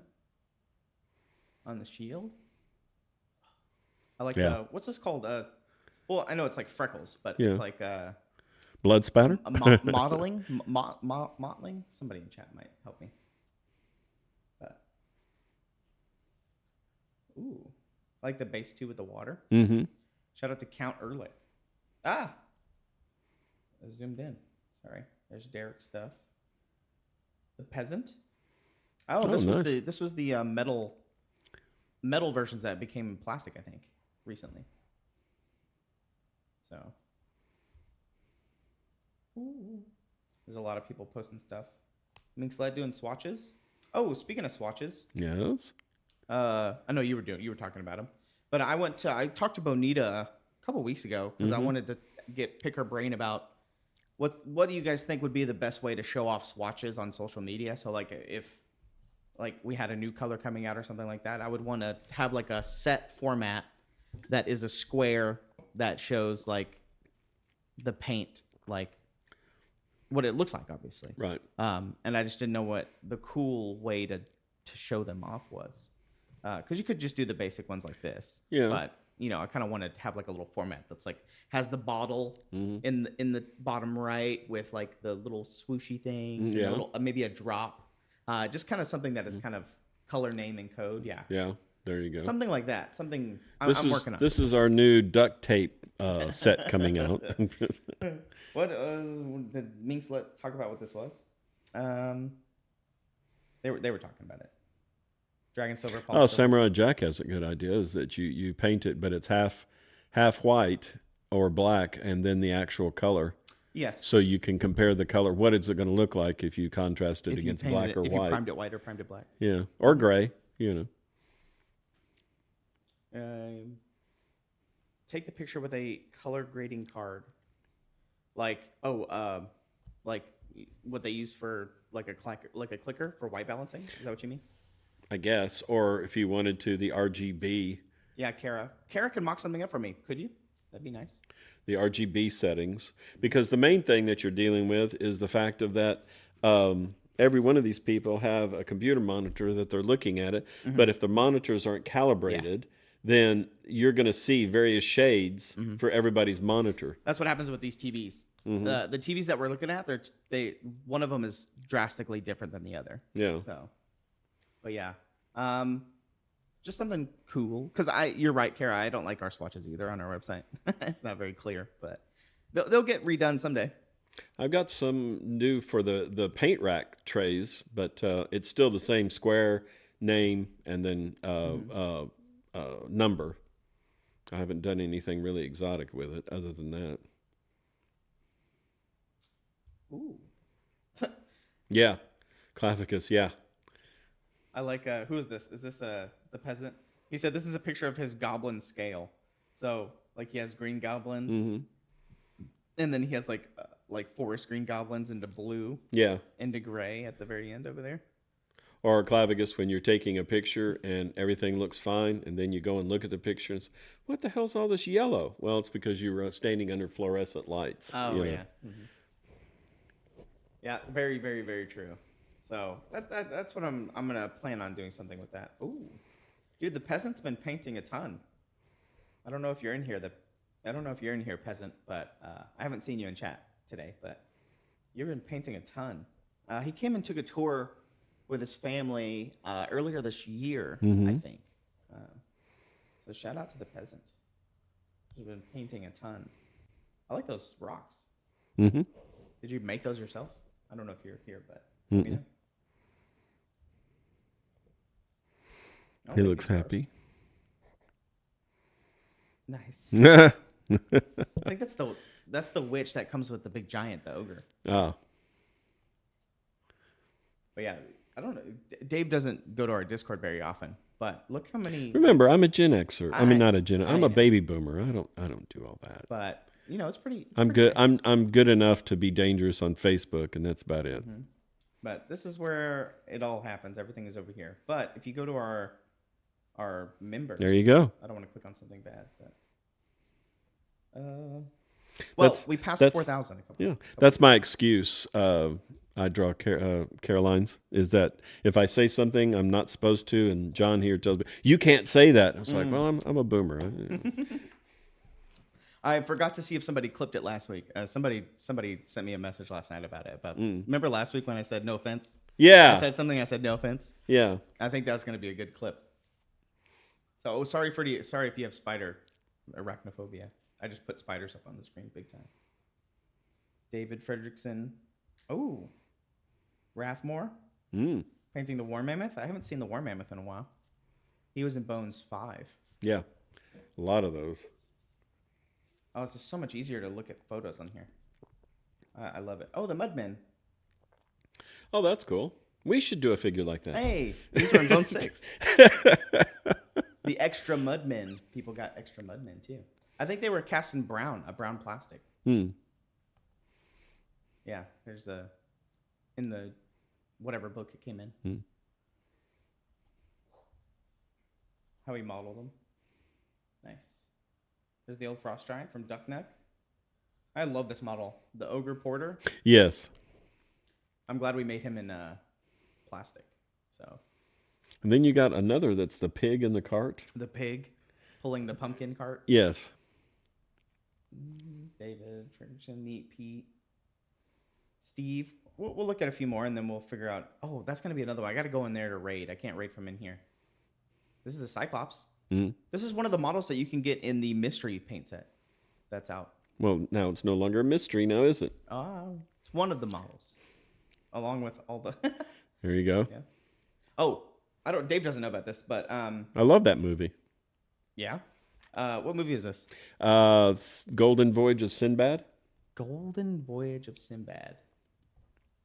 on the shield. I like what's this called? Well, I know it's like freckles, but it's like blood spatter. Modeling, mottling. Somebody in chat might help me. But ooh, I like the base 2 with the water. Shout out to Count Ehrlich. I zoomed in. Sorry. There's Derek's stuff. The peasant. Oh, this was the metal versions that became plastic, I think, recently. So there's a lot of people posting stuff. Minxled doing swatches. Oh, speaking of swatches. Yes. I know you were talking about them, but I talked to Bonita a couple weeks ago because I wanted to pick her brain about what do you guys think would be the best way to show off swatches on social media. So if we had a new color coming out or something like that, I would want to have a set format that is a square that shows the paint, what it looks like, obviously. Right. And I just didn't know what the cool way to show them off was. Because you could just do the basic ones like this. Yeah. But, I kind of want to have a little format that's has the bottle in the bottom right with the little swooshy things. Yeah. And maybe a drop. Just kind of something that is kind of color, name, and code. Yeah. Yeah. There you go. Something like that. Something I'm working on. This is our new duct tape set coming out. What the Minx? Let's talk about what this was. They were talking about it. Dragon Silver. Oh, Samurai Jack has a good idea. Is that you paint it, but it's half white or black, and then the actual color. Yes. So you can compare the color. What is it going to look like if you contrast it against black or white? If you primed it white or primed it black. Yeah, or gray. Take the picture with a color grading card, like what they use for a clicker for white balancing. Is that what you mean? I guess, or if you wanted to, the RGB. Yeah, Kara can mock something up for me. Could you? That'd be nice. The RGB settings, because the main thing that you're dealing with is the fact of that every one of these people have a computer monitor that they're looking at it, but if the monitors aren't calibrated, then you're going to see various shades for everybody's monitor. That's what happens with these TVs. The TVs that we're looking at, one of them is drastically different than the other. Yeah. So, but yeah. Just something cool, because you're right, Kara. I don't like our swatches either on our website. It's not very clear, but they'll get redone someday. I've got some new for the paint rack trays, but it's still the same square name and then number. I haven't done anything really exotic with it other than that. Ooh. Yeah, Clavicus. Yeah. I like. Who is this? Is this the peasant? He said this is a picture of his goblin scale. So he has green goblins, and then he has like forest green goblins into blue, yeah, into gray at the very end over there. Or clavigus when you're taking a picture and everything looks fine, and then you go and look at the picture and say, what the hell's all this yellow? Well, it's because you were standing under fluorescent lights. Oh, yeah. Mm-hmm. Yeah, very, very, very true. So that's what I'm going to plan on doing something with that. Ooh. Dude, the peasant's been painting a ton. I don't know if you're in here, peasant, but I haven't seen you in chat today, but you've been painting a ton. He came and took a tour with his family earlier this year, I think. So shout out to the peasant. He's been painting a ton. I like those rocks. Mm-hmm. Did you make those yourself? I don't know if you're here, but Mm-mm. you know. Oh, He thank looks you, Carlos. happy. Nice. Ah. I think that's the witch that comes with the big giant, the ogre. Ah. But yeah, I don't know. Dave doesn't go to our Discord very often, but look how many. Remember, I'm a Gen Xer. I mean, not a Gen. I'm I a know. baby boomer. I don't do all that. But you know, it's pretty. I'm pretty good. nice. I'm good enough to be dangerous on Facebook, and that's about it. Mm-hmm. But this is where it all happens. Everything is over here. But if you go to our members, There you go. I don't want to click on something bad, but. Well, we passed 4,000. Yeah, that's my excuse. I draw Caroline's. Is that if I say something I'm not supposed to, and John here tells me you can't say that. I was like, well, I'm a boomer. I forgot to see if somebody clipped it last week. Somebody sent me a message last night about it. But remember last week when I said no offense? Yeah. I said something. I said no offense. Yeah. I think that's going to be a good clip. So sorry if you have spider arachnophobia. I just put spiders up on the screen big time. David Fredrickson. Oh, Rathmore painting the War Mammoth. I haven't seen the War Mammoth in a while. He was in Bones 5. Yeah. A lot of those. Oh, it's just so much easier to look at photos on here. I love it. Oh, the Mudmen. Oh, that's cool. We should do a figure like that. Hey, these were in Bone 6. The extra Mudmen. People got extra Mudmen too. I think they were cast in brown, a brown plastic. Yeah, there's in the whatever book it came in. How he modeled them. Nice. There's the old frost giant from Duck Nuck. I love this model. The Ogre Porter. Yes. I'm glad we made him in plastic. So. And then you got another that's the pig in the cart. The pig pulling the pumpkin cart. Yes. David, Ferguson, Neat Pete, Steve. We'll look at a few more and then we'll figure out. Oh, that's going to be another one. I got to go in there to raid. I can't raid from in here. This is the Cyclops. This is one of the models that you can get in the mystery paint set that's out. Well, now it's no longer a mystery, now is it? It's one of the models, along with all the. There you go. Yeah. Oh, Dave doesn't know about this, but I love that movie. Yeah. What movie is this? Golden Voyage of Sinbad. Golden Voyage of Sinbad.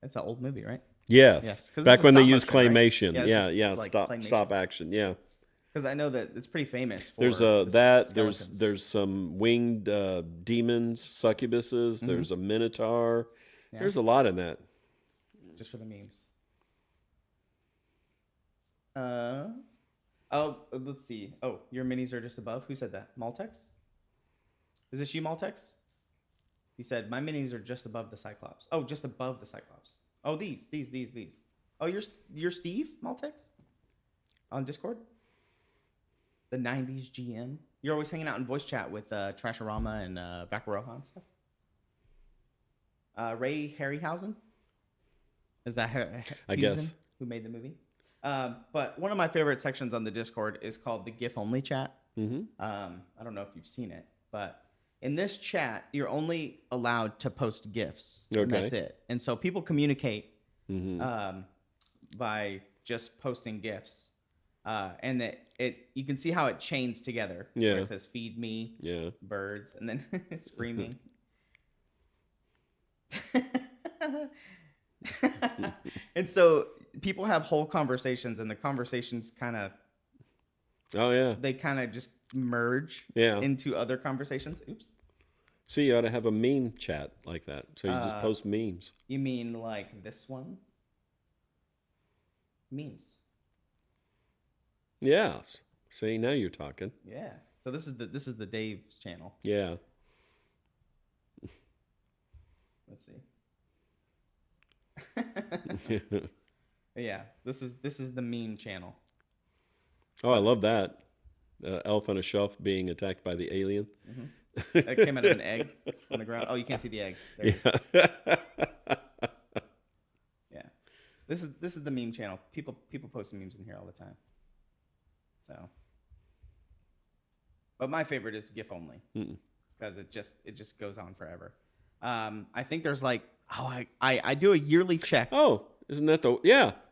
That's an old movie, right? Yes. Yes. 'Cause Back this is when they stop used motion, right? claymation. Yeah, this is Yeah. like Stop claymation. action. Yeah. Because I know that it's pretty famous for There's the skeletons. there's some winged demons, succubuses. There's a minotaur. Yeah. There's a lot in that. Just for the memes. Oh, let's see. Oh, your minis are just above. Who said that? Maltex? Is this you, Maltex? He said, my minis are just above the Cyclops. Oh, just above the Cyclops. Oh, these. Oh, you're Steve, Maltex? On Discord? The 90s GM? You're always hanging out in voice chat with Trashorama and Vakaroha and stuff? Ray Harryhausen? Is that I guess. who made the movie? But one of my favorite sections on the Discord is called the GIF only chat. I don't know if you've seen it, but in this chat, you're only allowed to post GIFs. Okay. And that's it. And so people communicate by just posting GIFs. And you can see how it chains together. Yeah. Where it says feed me, birds, and then screaming. And so people have whole conversations, and the conversations kind of they kind of just merge into other conversations. Oops. So you ought to have a meme chat like that. So you just post memes. You mean like this one? memes. Yes. See, now you're talking. Yeah. So this is the Dave's channel. Yeah. Let's see. Yeah, this is the meme channel. Oh, I love that. Elf on a shelf being attacked by the alien. Mm-hmm. It came out of an egg on the ground. Oh, you can't see the egg. There it is. Yeah. Yeah. This is the meme channel. People post memes in here all the time. So, but my favorite is GIF only because it just goes on forever. I think there's like I do a yearly check. Oh, isn't that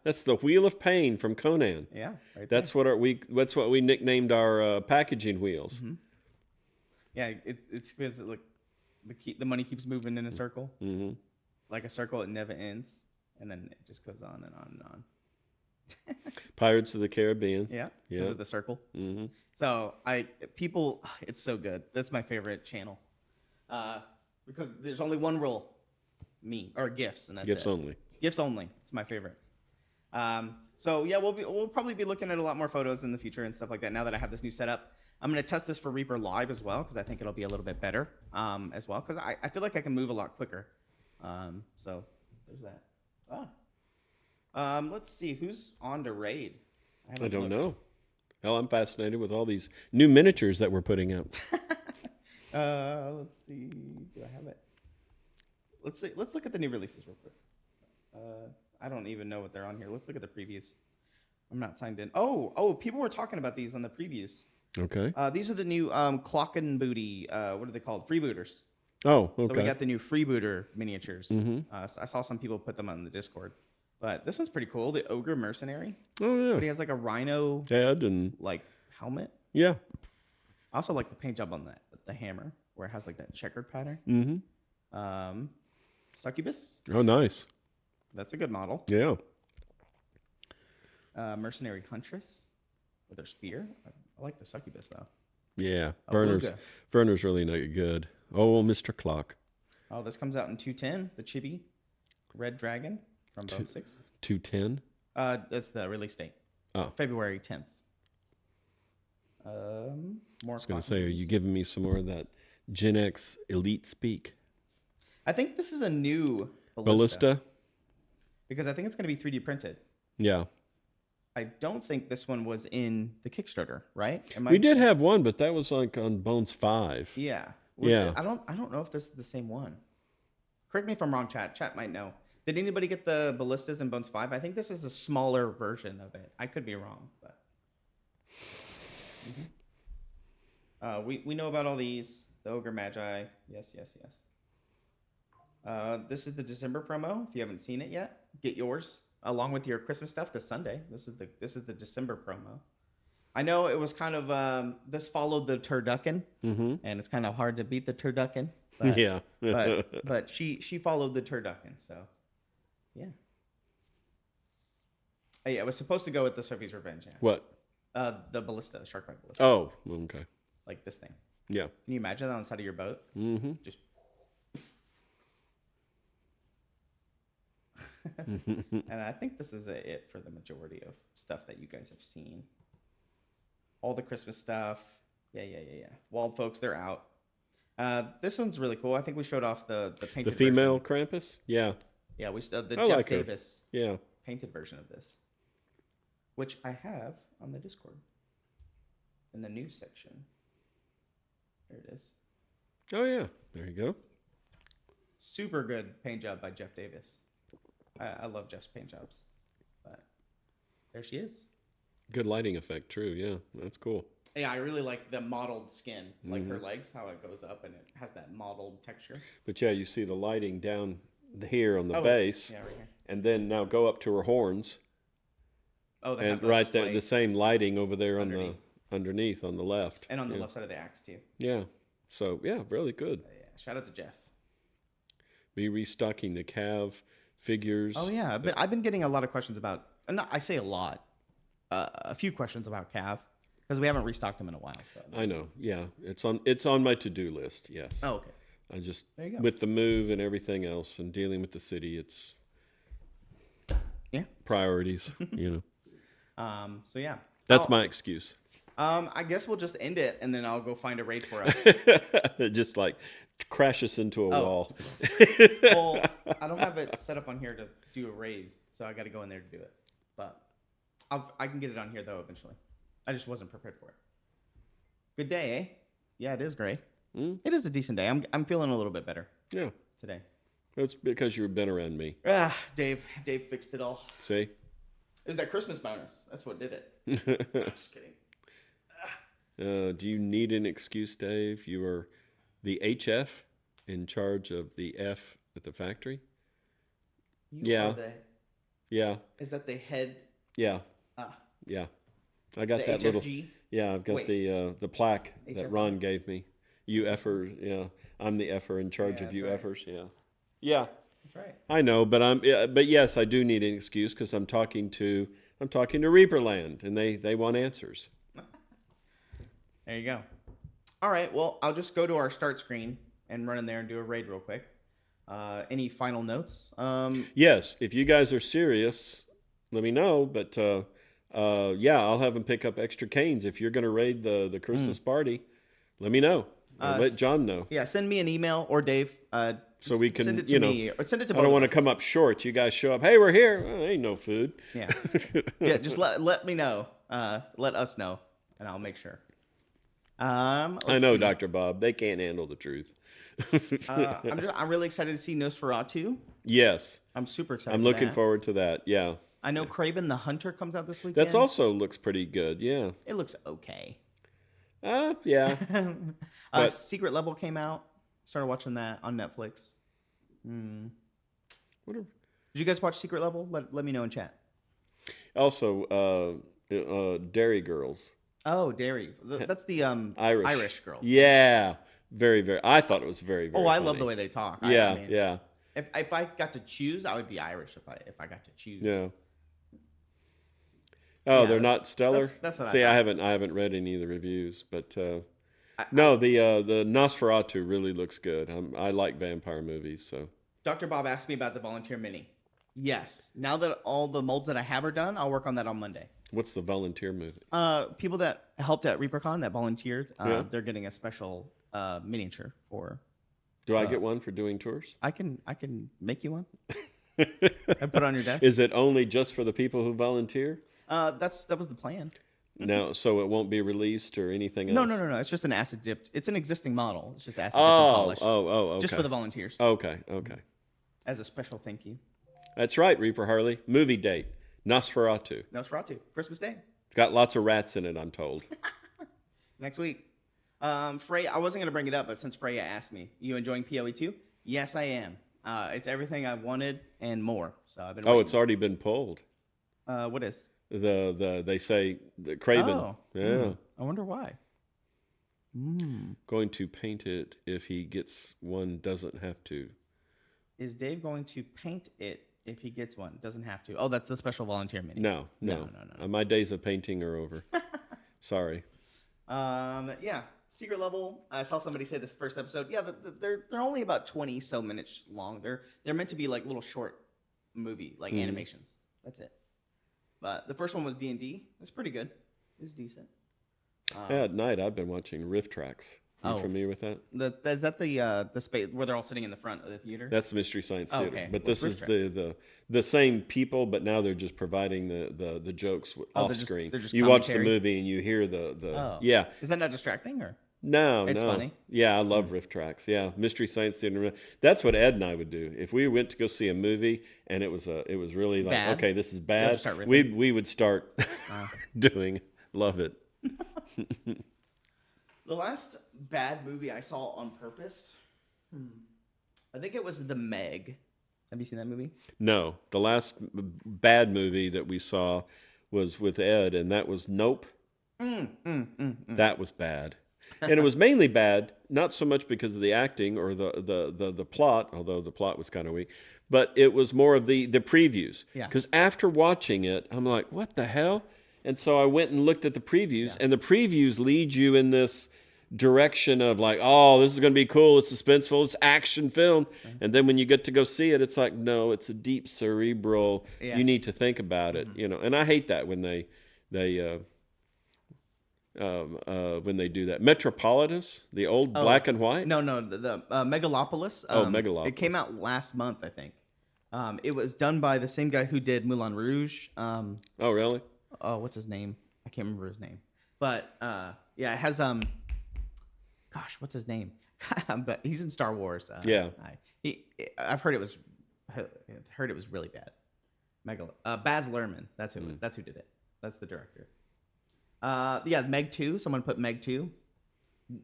that's the Wheel of Pain from Conan. Yeah, right. That's what we nicknamed our packaging wheels. Mm-hmm. Yeah, it's because like the money keeps moving in a circle, like a circle. It never ends, and then it just goes on and on and on. Pirates of the Caribbean. Yeah. Yeah. Is it the circle? Mm-hmm. So it's so good. That's my favorite channel, because there's only one rule, or GIFs, and that's GIFs it. only. GIFs only. It's my favorite. So yeah, we'll probably be looking at a lot more photos in the future and stuff like that. Now that I have this new setup, I'm going to test this for Reaper Live as well because I think it'll be a little bit better as well because I feel like I can move a lot quicker. So there's that. Let's see who's on to raid. I don't know. Hell, I'm fascinated with all these new miniatures that we're putting out. Let's see. Do I have it? Let's see. Let's look at the new releases real quick. I don't even know what they're on here. Let's look at the previews. I'm not signed in. Oh, people were talking about these on the previews. Okay. These are the new Clock and Booty. What are they called? Freebooters. Oh, okay. So we got the new Freebooter miniatures. Mm-hmm. So I saw some people put them on the Discord. But this one's pretty cool. The Ogre Mercenary. Oh, yeah. But he has like a rhino head and like helmet. Yeah. I also like the paint job on the hammer where it has like that checkered pattern. Mm-hmm. Succubus. Oh, nice. That's a good model. Yeah. Mercenary Huntress with her spear. I like the Succubus though. Yeah. Beluga. Werner's really not good. Oh, Mr. Clock. Oh, this comes out in 210. The Chibi Red Dragon from Bone 6. 210? That's the release date. Oh. February 10th. More. I was going to say, are you giving me some more of that Gen X Elite speak? I think this is a new Ballista? Because I think it's going to be 3D printed. Yeah. I don't think this one was in the Kickstarter, right? We did have one, but that was like on Bones 5. Yeah. Yeah. I don't know if this is the same one. Correct me if I'm wrong, chat. Chat might know. Did anybody get the Ballistas in Bones 5? I think this is a smaller version of it. I could be wrong, but we know about all these. The Ogre Magi. Yes. This is the December promo. If you haven't seen it yet, get yours along with your Christmas stuff this Sunday. This is the December promo. I know it was kind of this followed the turducken, and it's kind of hard to beat the turducken. But, yeah, but she followed the turducken, so yeah. Oh, yeah, it was supposed to go with the Sophie's Revenge. Yeah. What? The ballista, the shark-bite ballista. Oh, okay. Like this thing. Yeah. Can you imagine that on the side of your boat? Mm-hmm. Just. And I think this is it for the majority of stuff that you guys have seen. All the Christmas stuff. Yeah. Wild Folks, they're out. This one's really cool. I think we showed off the painted The female version. Krampus? Yeah. Yeah, the I Jeff like her. Davis Yeah. painted version of this, which I have on the Discord in the news section. There it is. Oh, yeah. There you go. Super good paint job by Jeff Davis. I love Jeff's paint jobs. But there she is. Good lighting effect, true. Yeah, that's cool. Yeah, I really like the mottled skin, like her legs, how it goes up and it has that mottled texture. But yeah, you see the lighting down here on the Oh, base. Yeah, right here. And then now go up to her horns. Oh, they And have right there, slight the same lighting over there on underneath. the underneath on the left. And on the Yeah. left side of the axe, too. Yeah. So, yeah, really good. But yeah, shout out to Jeff. Be restocking the Cav figures. Oh, yeah. I've been getting a lot of questions about, I say a lot, a few questions about Cav, because we haven't restocked them in a while. So I know. Yeah, it's on my to-do list. Yes. Oh, okay. I just There you go. with the move and everything else and dealing with the city, it's Yeah. priorities. You know. So yeah. That's my excuse. I guess we'll just end it, and then I'll go find a raid for us. Just like crash us into a wall. Well, I don't have it set up on here to do a raid, so I got to go in there to do it. But I can get it on here though eventually. I just wasn't prepared for it. Good day, eh? Yeah, it is great. It is a decent day. I'm feeling a little bit better. Yeah. Today. It's because you've been around me. Dave fixed it all. See? It was that Christmas bonus. That's what did it. I'm just kidding. Do you need an excuse, Dave? You are the HF in charge of the F at the factory? Yeah. Yeah. Is that the head? Yeah. Yeah. I got that HFG? little. Yeah, I've got the plaque HFG? that Ron gave me. You effers, yeah. I'm the effer in charge of you right. effers, yeah. Yeah. That's right. I know, but yes, I do need an excuse because I'm talking to ReaperLand, and they want answers. There you go. All right. Well, I'll just go to our start screen and run in there and do a raid real quick. Any final notes? Yes, if you guys are serious, let me know. But yeah, I'll have them pick up extra canes if you're going to raid the Christmas party. Let me know. Let John know. Yeah, send me an email or Dave. So we can, send it to me or send it to both I don't want to of us. come up short. You guys show up. Hey, we're here. Well, ain't no food. Yeah. Yeah. Just let me know. Let us know, and I'll make sure. I know, Dr. Bob. They can't handle the truth. I'm really excited to see Nosferatu. Yes. I'm super excited. I'm looking forward to that. Yeah. I know Craven the Hunter comes out this weekend. That's also looks pretty good. Yeah. It looks okay. Yeah. But Secret Level came out. Started watching that on Netflix. Did you guys watch Secret Level? Let me know in chat. Also, Dairy Girls. Oh, Dairy. That's the Irish girl. Yeah. Very, very. I thought it was very, very I funny. love the way they talk. Yeah, I mean, yeah. If I got to choose, I would be Irish if I got to choose. Yeah. Oh, Yeah, they're not stellar. That's what See, I I haven't read any of the reviews, but no, the Nosferatu really looks good. I like vampire movies, so. Dr. Bob asked me about the Volunteer Mini. Yes. Now that all the molds that I have are done, I'll work on that on Monday. What's the volunteer movie? People that helped at ReaperCon that volunteered, Yeah. they're getting a special miniature for. Do I get one for doing tours? I can make you one. And put it on your desk. Is it only just for the people who volunteer? That was the plan. No, so it won't be released or anything else? No. It's just an acid dipped. It's an existing model. It's just acid dipped and polished. Okay. Just for the volunteers. Okay. As a special thank you. That's right, Reaper Harley. Movie date, Nosferatu. Nosferatu. Christmas Day. It's got lots of rats in it, I'm told. Next week. Freya, I wasn't going to bring it up, but since Freya asked me, you enjoying PoE 2? Yes, I am. It's everything I wanted and more. So I've been waiting. It's already been pulled. What is? They say the Craven. Oh. Yeah. I wonder why. Going to paint it if he gets one, doesn't have to. Is Dave going to paint it if he gets one? Doesn't have to. Oh, that's the special volunteer mini. No. My days of painting are over. Sorry. Yeah. Secret Level. I saw somebody say this first episode. Yeah, they're only about 20 so minutes long. They're meant to be like little short movie like animations. That's it. But the first one was D&D. It's pretty good. It was decent. At night, I've been watching Riff Tracks. You familiar with that? Is that the space where they're all sitting in the front of the theater? That's the Mystery Science Theater. Okay. But this is the same people, but now they're just providing the jokes off screen. They're just you watch the commentary? movie and you hear the Oh. yeah. Is that not distracting or? No, It's no. funny? Yeah, I love Riff Tracks. Yeah, Mystery Science Theater. That's what Ed and I would do if we went to go see a movie and it was really like, Bad? okay, this is You bad. have to start riffing? We would start doing. Love it. The last bad movie I saw on purpose, I think it was The Meg. Have you seen that movie? No, the last bad movie that we saw was with Ed, and that was Nope. That was bad. And it was mainly bad, not so much because of the acting or the plot, although the plot was kind of weak, but it was more of the previews. Yeah. Because after watching it, I'm like, what the hell? And so I went and looked at the previews, and the previews lead you in this direction of like, oh, this is going to be cool, it's suspenseful, it's action film. And then when you get to go see it, it's like, no, it's a deep cerebral, you need to think about it, And I hate that when they, they when they do that. Metropolitus, the old black and white. No, the Megalopolis. Megalopolis. It came out last month, I think. It was done by the same guy who did Moulin Rouge. Oh, really? Oh, what's his name? I can't remember his name. But yeah, it has what's his name? But he's in Star Wars. Yeah. I've heard it was really bad. Baz Luhrmann. That's who did it. That's the director. Yeah, Meg 2. Someone put Meg 2.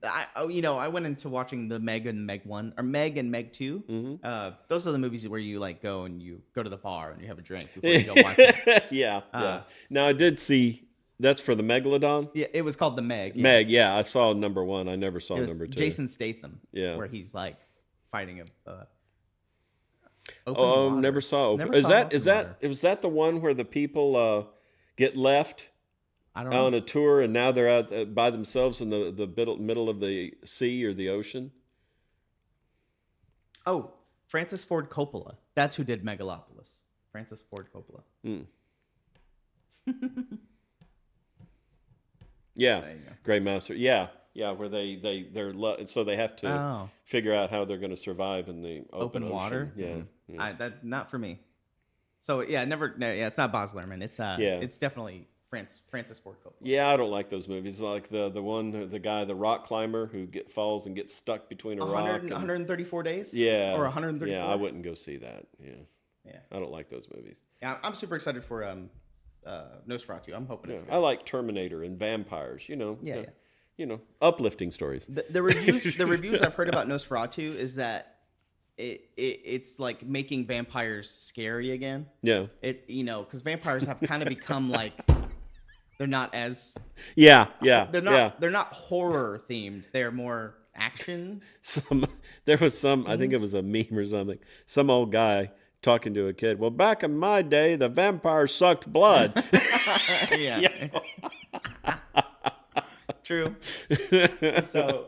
I went into watching the Meg and Meg 1 or Meg and Meg 2. Mm-hmm. Those are the movies where you like go and you go to the bar and you have a drink before you go watch it. Yeah. Now I did see that's for the Megalodon. Yeah, it was called the Meg. Yeah. Meg, yeah, I saw number 1. I never saw number 2. Jason Statham. Yeah, where he's like fighting a. Never saw. Is that the one where the people get left? I don't know. On a tour, and now they're out by themselves in the middle of the sea or the ocean. Oh, Francis Ford Coppola. That's who did Megalopolis. Francis Ford Coppola. Yeah, Grey Master. Yeah, where so they have to figure out how they're going to survive in the open water. Ocean. Yeah, that not for me. So it's not Baz Luhrmann. It's definitely Francis Ford Coppola. Yeah, I don't like those movies. Like the guy, the rock climber who falls and gets stuck between a rock. 134 days. Yeah, or 134. Yeah, I wouldn't go see that. Yeah, I don't like those movies. Yeah, I'm super excited for Nosferatu. I'm hoping it's good. I like Terminator and vampires. Yeah. Uplifting stories. The reviews I've heard about Nosferatu is that it's like making vampires scary again. Yeah. Because vampires have kind of become like they're not as they're not horror themed. They're more action. There was I think it was a meme or something. Some old guy talking to a kid. Well, back in my day, the vampires sucked blood. Yeah. True. So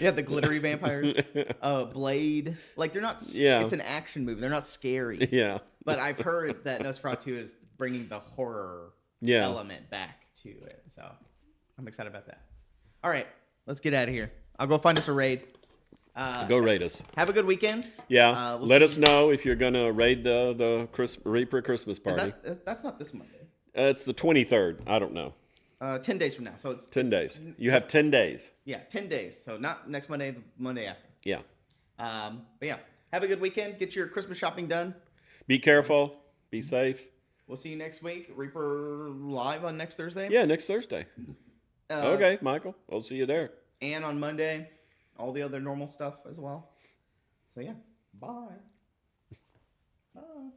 the glittery vampires, Blade, like they're not. Yeah. It's an action movie. They're not scary. Yeah. But I've heard that Nosferatu is bringing the horror element back to it. So I'm excited about that. All right, let's get out of here. I'll go find us a raid. Go raid us. Have a good weekend. Yeah. Let us know if you're going to raid the Reaper Christmas party. That's not this Monday. It's the 23rd. I don't know. 10 days from now. So it's 10 days. You have 10 days. Yeah, 10 days. So not next Monday, the Monday after. Yeah. But yeah, have a good weekend. Get your Christmas shopping done. Be careful. Be safe. We'll see you next week. Reaper live on next Thursday. Yeah, next Thursday. Okay, Michael. I'll see you there. And on Monday, all the other normal stuff as well. So yeah, bye. Bye.